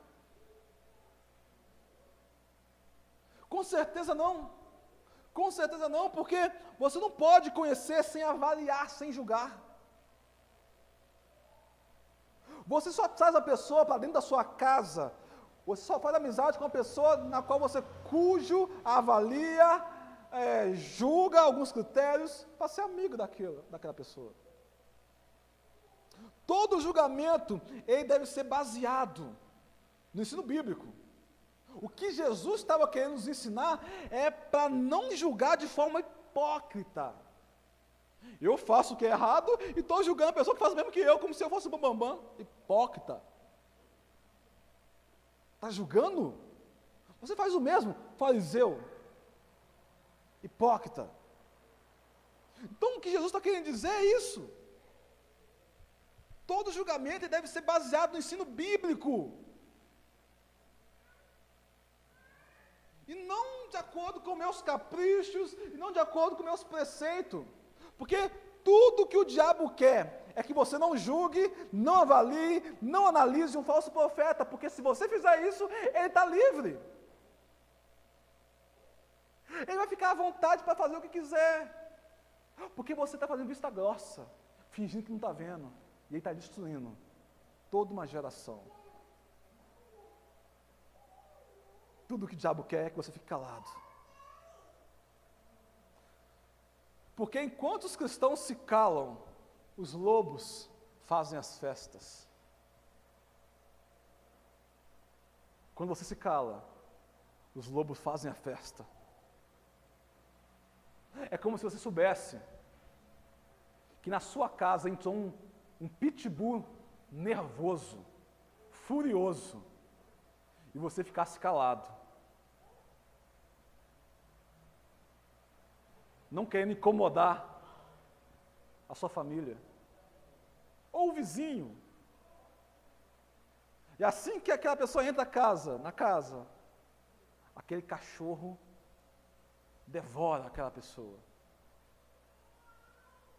Com certeza não. Com certeza não, porque você não pode conhecer sem avaliar, sem julgar. Você só traz a pessoa para dentro da sua casa, você só faz amizade com uma pessoa na qual você avalia, julga alguns critérios para ser amigo daquela pessoa. Todo julgamento, ele deve ser baseado no ensino bíblico. O que Jesus estava querendo nos ensinar é para não julgar de forma hipócrita. Eu faço o que é errado e estou julgando a pessoa que faz o mesmo que eu, como se eu fosse o bambambam. Hipócrita. Está julgando? Você faz o mesmo, fariseu. Hipócrita. Então o que Jesus está querendo dizer é isso. Todo julgamento deve ser baseado no ensino bíblico. E não de acordo com meus caprichos, e não de acordo com meus preceitos. Porque tudo que o diabo quer é que você não julgue, não avalie, não analise um falso profeta. Porque se você fizer isso, ele está livre. Ele vai ficar à vontade para fazer o que quiser. Porque você está fazendo vista grossa, fingindo que não está vendo. E ele está destruindo toda uma geração. Tudo que o diabo quer é que você fique calado. Porque enquanto os cristãos se calam, os lobos fazem as festas. Quando você se cala, os lobos fazem a festa. É como se você soubesse que na sua casa entrou um pitbull nervoso, furioso, e você ficasse calado, não querendo incomodar a sua família, ou o vizinho. E assim que aquela pessoa entra na casa, aquele cachorro devora aquela pessoa.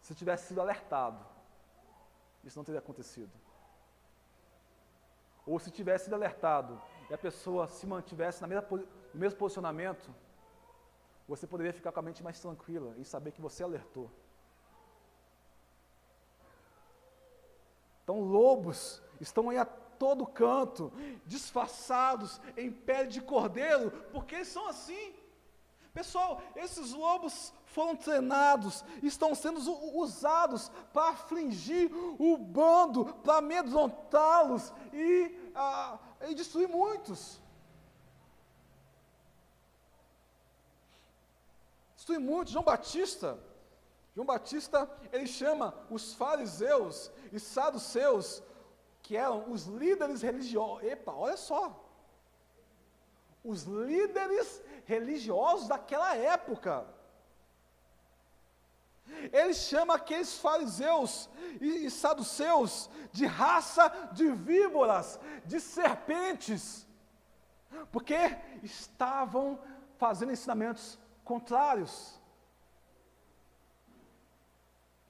Se tivesse sido alertado, isso não teria acontecido. Ou se tivesse sido alertado e a pessoa se mantivesse no mesmo posicionamento, você poderia ficar com a mente mais tranquila e saber que você alertou. Então, lobos estão aí a todo canto, disfarçados em pele de cordeiro, porque eles são assim. Pessoal, esses lobos foram treinados, estão sendo usados para afligir o bando, para amedrontá-los e destruir muitos. Destruir muitos. João Batista, ele chama os fariseus e saduceus, que eram os líderes religiosos. Epa, olha só. Os líderes religiosos daquela época. Ele chama aqueles fariseus e saduceus de raça de víboras, de serpentes, porque estavam fazendo ensinamentos contrários.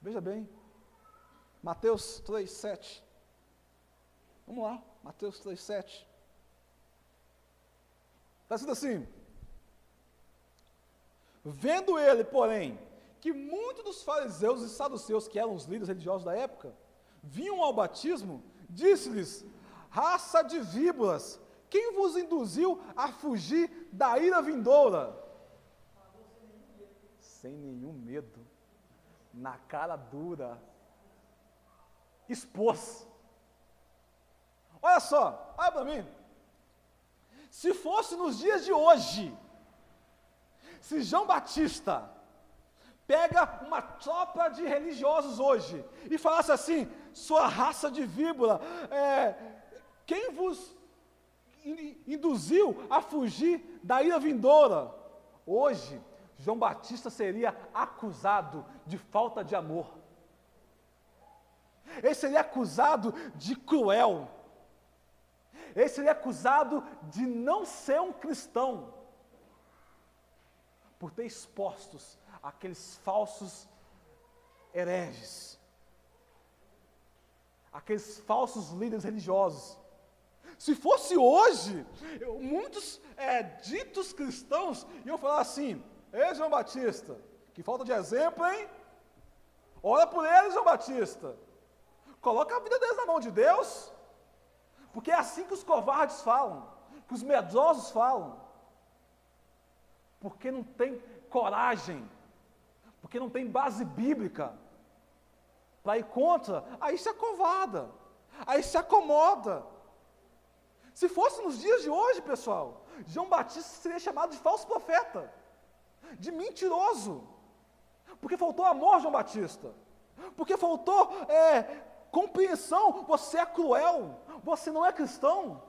Veja bem, Mateus 3:7. Vamos lá, Mateus 3:7. Está escrito assim: vendo ele, porém, que muitos dos fariseus e saduceus, que eram os líderes religiosos da época, vinham ao batismo, disse-lhes: raça de víboras, quem vos induziu a fugir da ira vindoura? Sem nenhum medo, na cara dura, expôs. Olha só, olha para mim. Se fosse nos dias de hoje, se João Batista pega uma tropa de religiosos hoje e falasse assim: sua raça de víbora, quem vos induziu a fugir da ira vindoura? Hoje, João Batista seria acusado de falta de amor. Ele seria acusado de cruel. Ele seria acusado de não ser um cristão, por ter expostos aqueles falsos hereges, aqueles falsos líderes religiosos. Se fosse hoje, muitos ditos cristãos iam falar assim: ei, João Batista, que falta de exemplo, hein? Ora por eles, João Batista. Coloca a vida deles na mão de Deus. Porque é assim que os covardes falam, que os medrosos falam. Porque não tem coragem, porque não tem base bíblica para ir contra, aí se acovarda, aí se acomoda. Se fosse nos dias de hoje, pessoal, João Batista seria chamado de falso profeta, de mentiroso, Porque faltou amor, João Batista. Porque faltou compreensão. Você é cruel. Você não é cristão.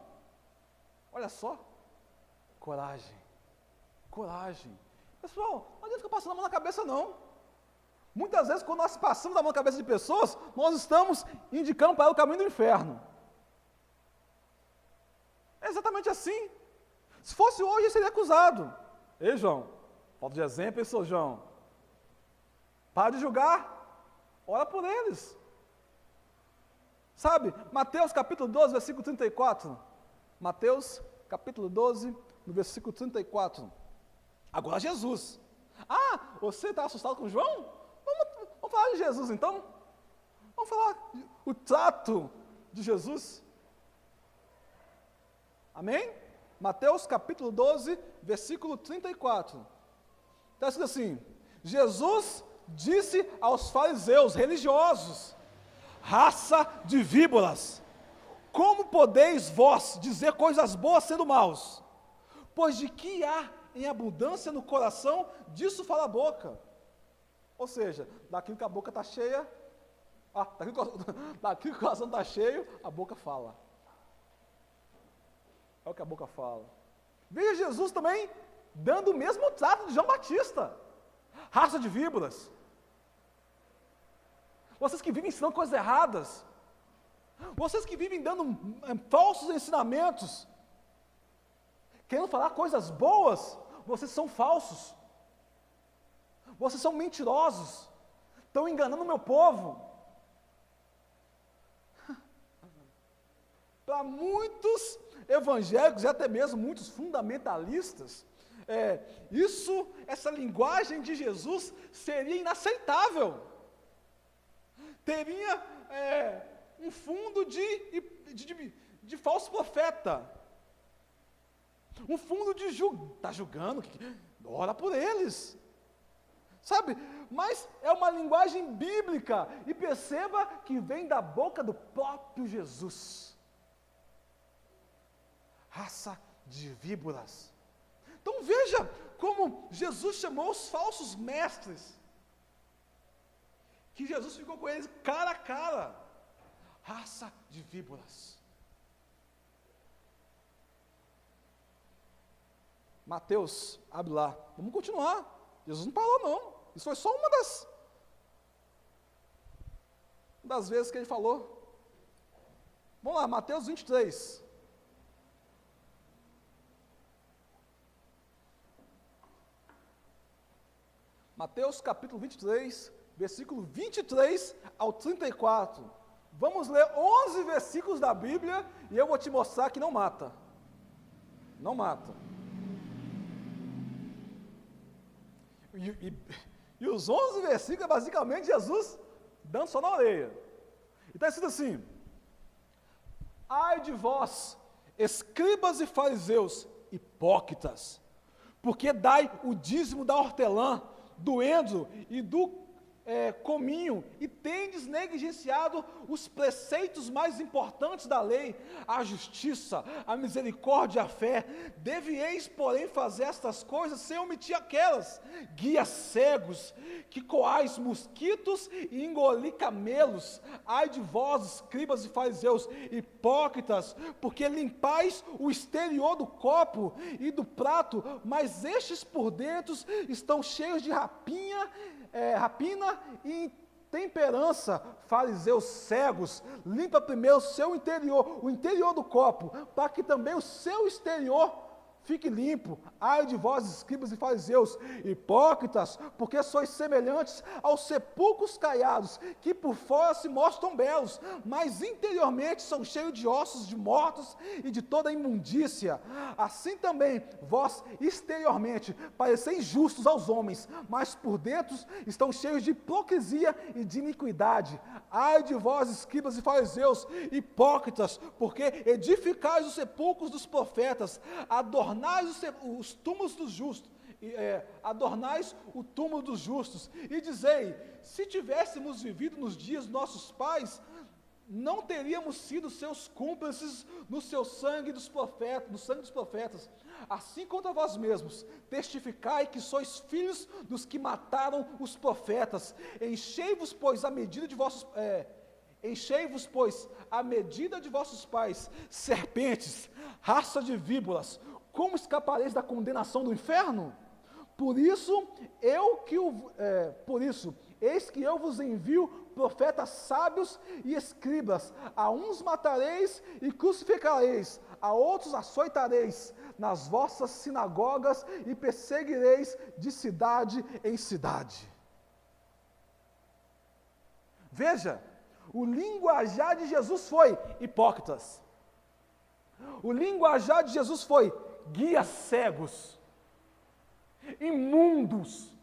Olha só. Coragem. Coragem. Pessoal, não adianta ficar passando a mão na cabeça, não. Muitas vezes, quando nós passamos a mão na cabeça de pessoas, nós estamos indicando para ela o caminho do inferno. É exatamente assim. Se fosse hoje, ele seria acusado. Ei, João, falta de exemplo, hein, seu João? Para de julgar, ora por eles. Sabe, Mateus capítulo 12, versículo 34. Mateus capítulo 12, no versículo 34. Agora Jesus. Ah, você está assustado com João? Vamos falar de Jesus então? Vamos falar o trato de Jesus. Amém? Mateus capítulo 12, versículo 34. Está escrito assim: Jesus disse aos fariseus religiosos: raça de víboras, como podeis vós dizer coisas boas sendo maus? Pois de que há em abundância no coração, disso fala a boca. Ou seja, daquilo que a boca está cheia, daquilo que o coração está cheio, a boca fala. É o que a boca fala. Veja Jesus também dando o mesmo trato de João Batista. Raça de víboras. Vocês que vivem ensinando coisas erradas. Vocês que vivem dando falsos ensinamentos. Querendo falar coisas boas, vocês são falsos. Vocês são mentirosos. Estão enganando o meu povo. Para muitos evangélicos e até mesmo muitos fundamentalistas, essa linguagem de Jesus seria inaceitável. Teria um fundo de falso profeta. Um fundo de está julgando, ora por eles. Sabe, mas é uma linguagem bíblica, e perceba que vem da boca do próprio Jesus. Raça de víboras. Então veja como Jesus chamou os falsos mestres, que Jesus ficou com eles cara a cara. Raça de víboras. Mateus, abre lá. Vamos continuar. Jesus não parou, não. Isso foi só uma das vezes que ele falou. Vamos lá, Mateus 23. Mateus capítulo 23, versículo 23 ao 34. Vamos ler 11 versículos da Bíblia e eu vou te mostrar que não mata. Não mata. E os 11 versículos é basicamente Jesus dando só na orelha. E está escrito assim: ai de vós, escribas e fariseus, hipócritas, porque dai o dízimo da hortelã, do endro e do cominho, e tendes negligenciado os preceitos mais importantes da lei, a justiça, a misericórdia e a fé. Devieis, porém, fazer estas coisas sem omitir aquelas. Guias cegos, que coais mosquitos e engolir camelos. Ai de vós, escribas e fariseus, hipócritas, porque limpais o exterior do copo e do prato, mas estes por dentro estão cheios de rapina e intemperança. Fariseus cegos, limpa primeiro o seu interior, o interior do copo, para que também o seu exterior fique limpo. Ai de vós, escribas e fariseus, hipócritas, porque sois semelhantes aos sepulcros caiados, que por fora se mostram belos, mas interiormente são cheios de ossos de mortos e de toda imundícia. Assim também vós exteriormente pareceis justos aos homens, mas por dentro estão cheios de hipocrisia e de iniquidade. Ai de vós, escribas e fariseus, hipócritas, porque edificais os sepulcros dos profetas, adornais os túmulos dos justos, adornais o túmulo dos justos, e dizei: se tivéssemos vivido nos dias dos nossos pais, não teríamos sido seus cúmplices no seu sangue dos profetas, no sangue dos profetas, assim contra vós mesmos, testificai que sois filhos dos que mataram os profetas, enchei-vos, pois, a medida de vossos pais, serpentes, raça de víboras, como escapareis da condenação do inferno? Por isso, eis que eu vos envio profetas sábios e escribas, a uns matareis e crucificareis, a outros açoitareis nas vossas sinagogas e perseguireis de cidade em cidade. Veja, o linguajar de Jesus foi hipócritas. O linguajar de Jesus foi guias cegos, imundos,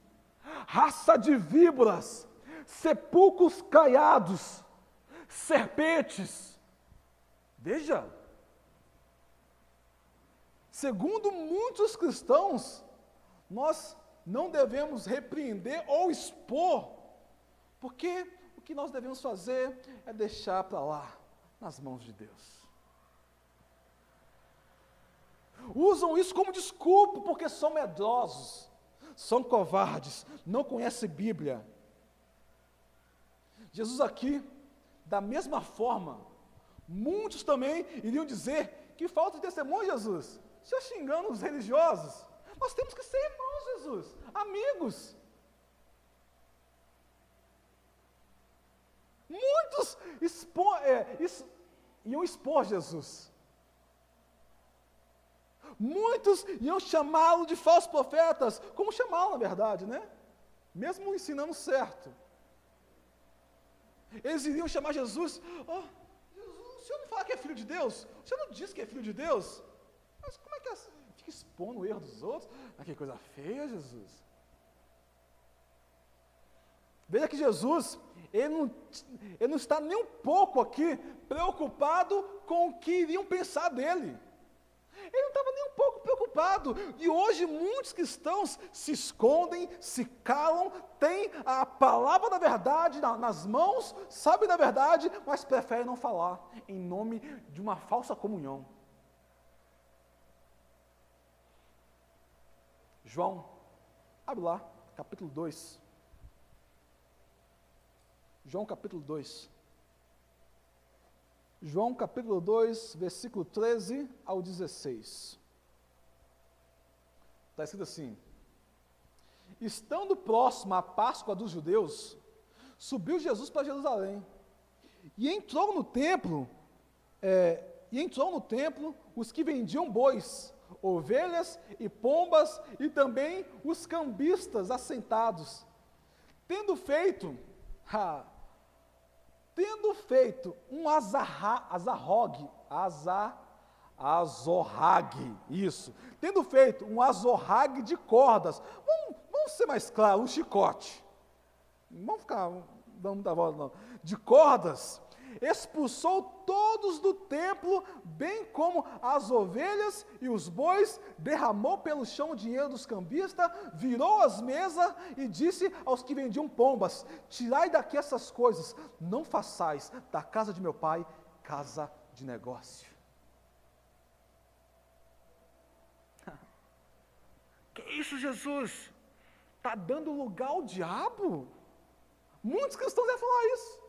raça de víboras, sepulcros caiados, serpentes. Veja, segundo muitos cristãos, nós não devemos repreender ou expor, porque o que nós devemos fazer é deixar para lá, nas mãos de Deus. Usam isso como desculpa, porque são medrosos, são covardes, não conhecem Bíblia. Jesus aqui, da mesma forma, muitos também iriam dizer que falta de testemunho, Jesus. O Senhor xingando os religiosos. Nós temos que ser irmãos, Jesus, amigos. Muitos iam expor Jesus. Muitos iam chamá-lo de falsos profetas, como chamá-lo na verdade, né? Mesmo ensinando certo. Eles iriam chamar Jesus, Jesus, o senhor não fala que é filho de Deus? O senhor não diz que é filho de Deus? Mas como é que fica expondo o erro dos outros? Ah, que coisa feia, Jesus. Veja que Jesus, ele não está nem um pouco aqui preocupado com o que iriam pensar dele. Ele não estava nem um pouco preocupado. E hoje muitos cristãos se escondem, se calam, têm a palavra da verdade nas mãos, sabem da verdade, mas preferem não falar, em nome de uma falsa comunhão. João, abre lá, capítulo 2. João capítulo 2. João capítulo 2, versículo 13 ao 16. Está escrito assim: estando próxima a Páscoa dos judeus, subiu Jesus para Jerusalém, e entrou no templo os que vendiam bois, ovelhas e pombas, e também os cambistas assentados, tendo feito um azorrague, de cordas, vamos ser mais claros, um chicote, não vamos ficar dando muita volta não, de cordas, expulsou todos do templo, bem como as ovelhas e os bois, derramou pelo chão o dinheiro dos cambistas, virou as mesas e disse aos que vendiam pombas: tirai daqui essas coisas, não façais da casa de meu pai casa de negócio. Que isso, Jesus? Está dando lugar ao diabo? Muitos cristãos iam falar isso.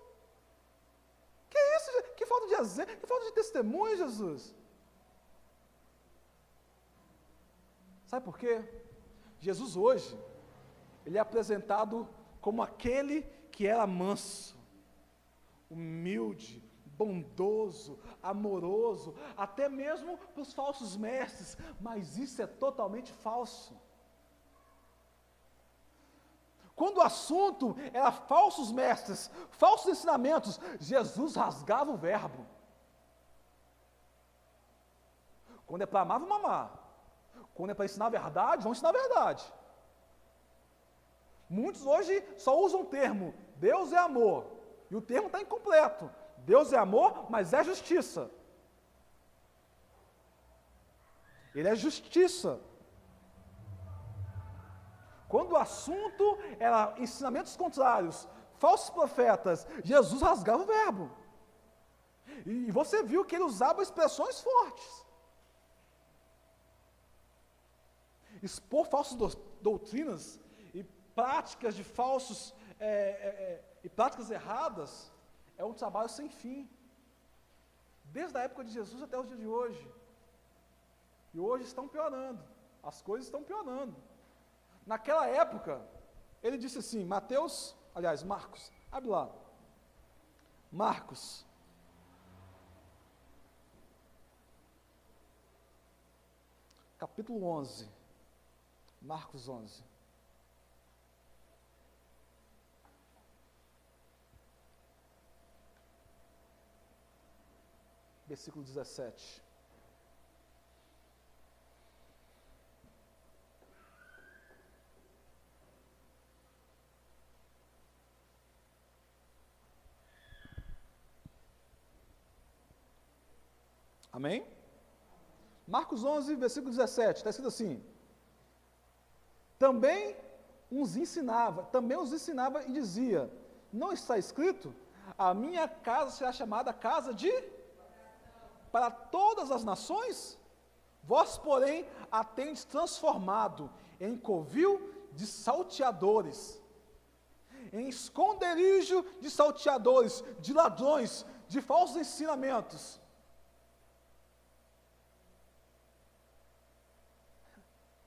Que isso? Que falta de exemplo, que falta de testemunho, Jesus. Sabe por quê? Jesus hoje, ele é apresentado como aquele que era manso, humilde, bondoso, amoroso, até mesmo para os falsos mestres, mas isso é totalmente falso. Quando o assunto era falsos mestres, falsos ensinamentos, Jesus rasgava o verbo. Quando é para amar, vamos amar. Quando é para ensinar a verdade, vamos ensinar a verdade. Muitos hoje só usam o termo Deus é amor, e o termo está incompleto. Deus é amor, mas é justiça. Ele é justiça. Quando o assunto era ensinamentos contrários, falsos profetas, Jesus rasgava o verbo. E você viu que ele usava expressões fortes. Expor falsas doutrinas e práticas de falsos e práticas erradas é um trabalho sem fim. Desde a época de Jesus até os dias de hoje. E hoje estão piorando. As coisas estão piorando. Naquela época, ele disse assim, Marcos, abre lá. Marcos. Capítulo 11. Marcos 11. Versículo 17. Amém? Marcos 11, versículo 17, está escrito assim: também os ensinava e dizia, não está escrito, a minha casa será chamada casa de para todas as nações? Vós, porém, a tendes transformado em covil de salteadores, em esconderijo de salteadores, de ladrões, de falsos ensinamentos.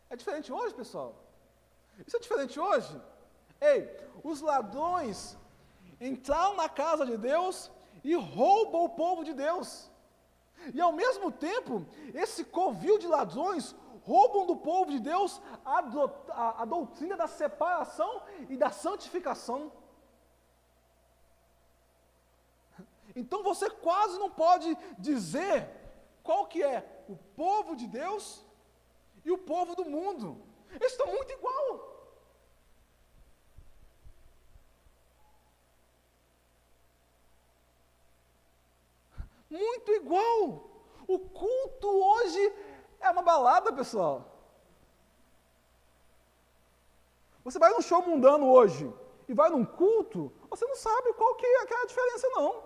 É diferente hoje, pessoal? Isso é diferente hoje? Ei, os ladrões entraram na casa de Deus e roubam o povo de Deus. E ao mesmo tempo, esse covil de ladrões roubam do povo de Deus a doutrina da separação e da santificação. Então você quase não pode dizer qual que é o povo de Deus e o povo do mundo. Eles estão muito igual. Muito igual. O culto hoje é uma balada, pessoal. Você vai num show mundano hoje e vai num culto, você não sabe qual que é aquela diferença, não.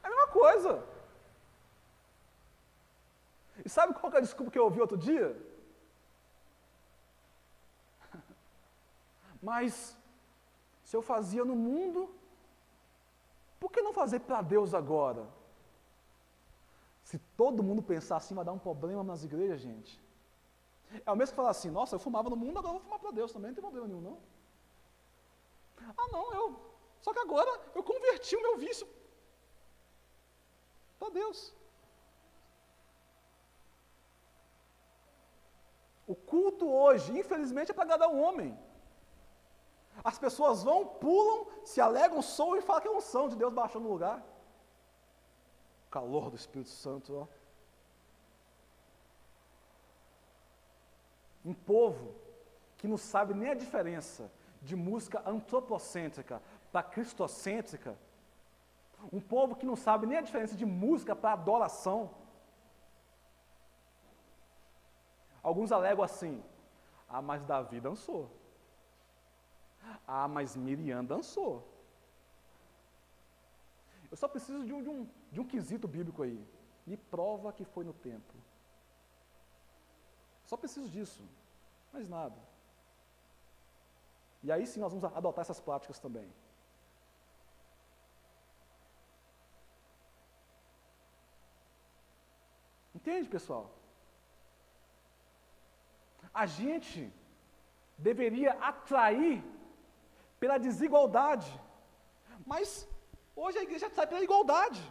É a mesma coisa. E sabe qual que é a desculpa que eu ouvi outro dia? Mas, se eu fazia no mundo, por que não fazer para Deus agora? Se todo mundo pensar assim, vai dar um problema nas igrejas, gente. É o mesmo que falar assim, nossa, eu fumava no mundo, agora eu vou fumar para Deus também, não tem problema nenhum, não. Ah, não, só que agora eu converti o meu vício para Deus. O culto hoje, infelizmente, é para agradar o homem. As pessoas vão, pulam, se alegram, soam e falam que é unção de Deus baixando no lugar. O calor do Espírito Santo, ó. Um povo que não sabe nem a diferença de música antropocêntrica para cristocêntrica. Um povo que não sabe nem a diferença de música para adoração. Alguns alegam assim, mas Davi dançou. Mas Miriam dançou. Eu só preciso de um quesito bíblico aí. Me prova que foi no templo. Só preciso disso. Mais nada. E aí sim nós vamos adotar essas práticas também. Entende, pessoal? A gente deveria atrair pela desigualdade, mas hoje a igreja atrai pela igualdade.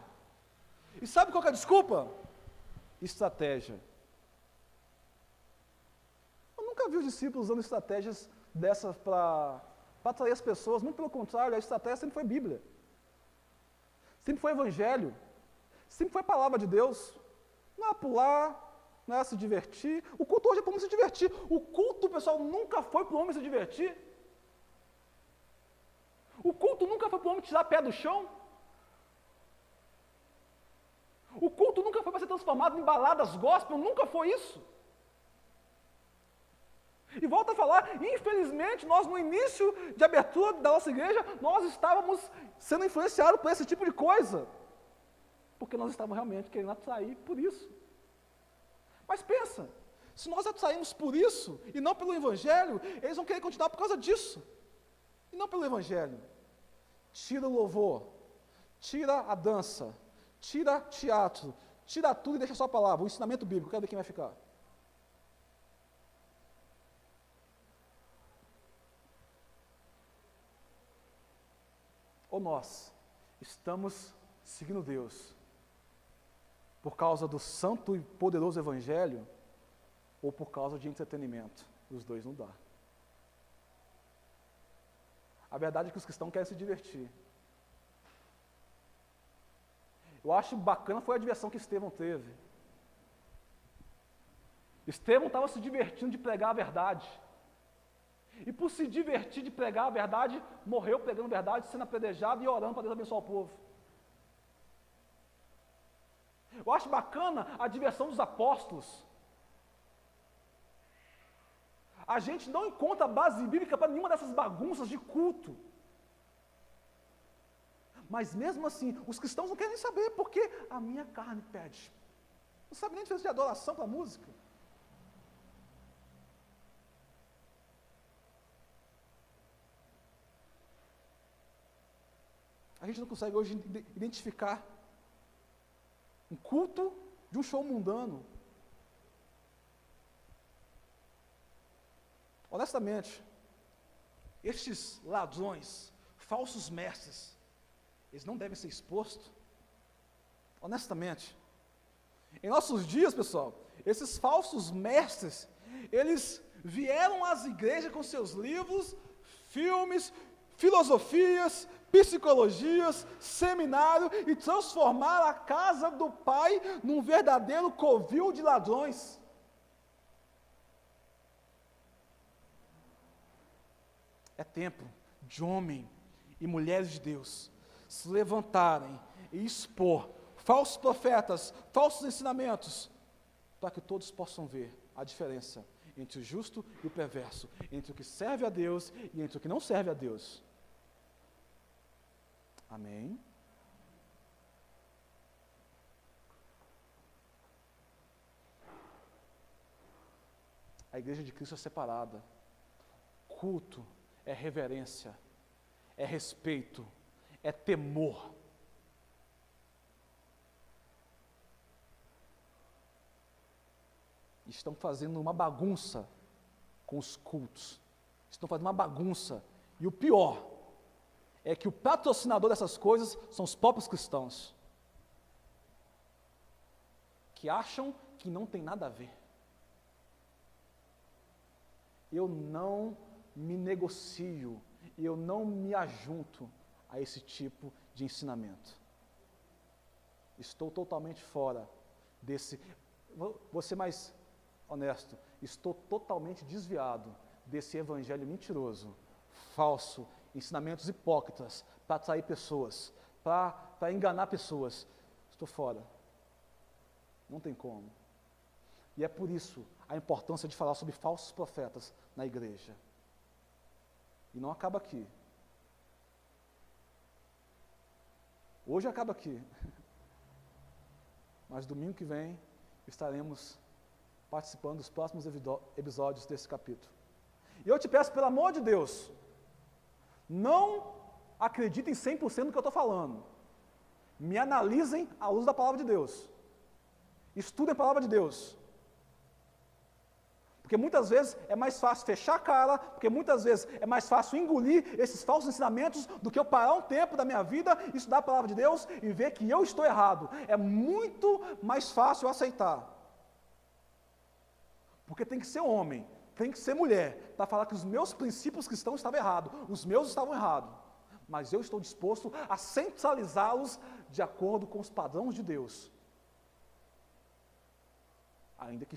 E sabe qual que é a desculpa? Estratégia. Eu nunca vi os discípulos usando estratégias dessas para atrair as pessoas, muito pelo contrário, a estratégia sempre foi Bíblia. Sempre foi Evangelho. Sempre foi a palavra de Deus. Não é pular, não é se divertir. O culto hoje é para o homem se divertir. O culto, pessoal, nunca foi para o homem se divertir. O culto nunca foi para o homem tirar pé do chão. O culto nunca foi para ser transformado em baladas gospel, nunca foi isso. E volto a falar, infelizmente, nós no início de abertura da nossa igreja, nós estávamos sendo influenciados por esse tipo de coisa. porque nós estávamos realmente querendo atrair por isso. Mas pensa, se nós atraímos por isso, e não pelo Evangelho, eles vão querer continuar por causa disso, e não pelo Evangelho. Tira o louvor, tira a dança, tira teatro, tira tudo e deixa só a palavra, o ensinamento bíblico, quero ver quem vai ficar. Ou nós estamos seguindo Deus por causa do santo e poderoso Evangelho, ou por causa de entretenimento. Os dois não dá. A verdade é que os cristãos querem se divertir. Eu acho bacana foi a diversão que Estevão teve. Estevão estava se divertindo de pregar a verdade. E por se divertir de pregar a verdade, morreu pregando a verdade, sendo apedrejado e orando para Deus abençoar o povo. Eu acho bacana a diversão dos apóstolos. A gente não encontra base bíblica para nenhuma dessas bagunças de culto. Mas mesmo assim, os cristãos não querem saber, porque a minha carne pede. Não sabe nem a diferença de adoração para a música. A gente não consegue hoje identificar um culto de um show mundano. Honestamente, estes ladrões, falsos mestres, eles não devem ser expostos. Honestamente, em nossos dias, pessoal, esses falsos mestres, eles vieram às igrejas com seus livros, filmes, filosofias, psicologias, seminário e transformaram a casa do Pai num verdadeiro covil de ladrões. É tempo de homem e mulheres de Deus se levantarem e expor falsos profetas, falsos ensinamentos, para que todos possam ver a diferença entre o justo e o perverso, entre o que serve a Deus e entre o que não serve a Deus. Amém? A igreja de Cristo é separada. Culto é reverência, é respeito, é temor. Estão fazendo uma bagunça com os cultos. Estão fazendo uma bagunça. E o pior é que o patrocinador dessas coisas são os próprios cristãos, que acham que não tem nada a ver. Eu não me negocio, eu não me ajunto a esse tipo de ensinamento. Estou totalmente fora desse, vou ser mais honesto, estou totalmente desviado desse evangelho mentiroso, falso, ensinamentos hipócritas, para atrair pessoas, para enganar pessoas. Estou fora. Não tem como. E é por isso a importância de falar sobre falsos profetas na igreja. E não acaba aqui. Hoje acaba aqui. Mas domingo que vem estaremos participando dos próximos episódios desse capítulo. E eu te peço, pelo amor de Deus, não acreditem 100% no que eu estou falando. Me analisem à luz da palavra de Deus. Estudem a palavra de Deus. Porque muitas vezes é mais fácil fechar a cara, porque muitas vezes é mais fácil engolir esses falsos ensinamentos do que eu parar um tempo da minha vida, estudar a palavra de Deus e ver que eu estou errado. É muito mais fácil aceitar. Porque tem que ser homem, tem que ser mulher, para falar que os meus princípios cristãos estavam errados, os meus estavam errados. Mas eu estou disposto a centralizá-los de acordo com os padrões de Deus. Ainda que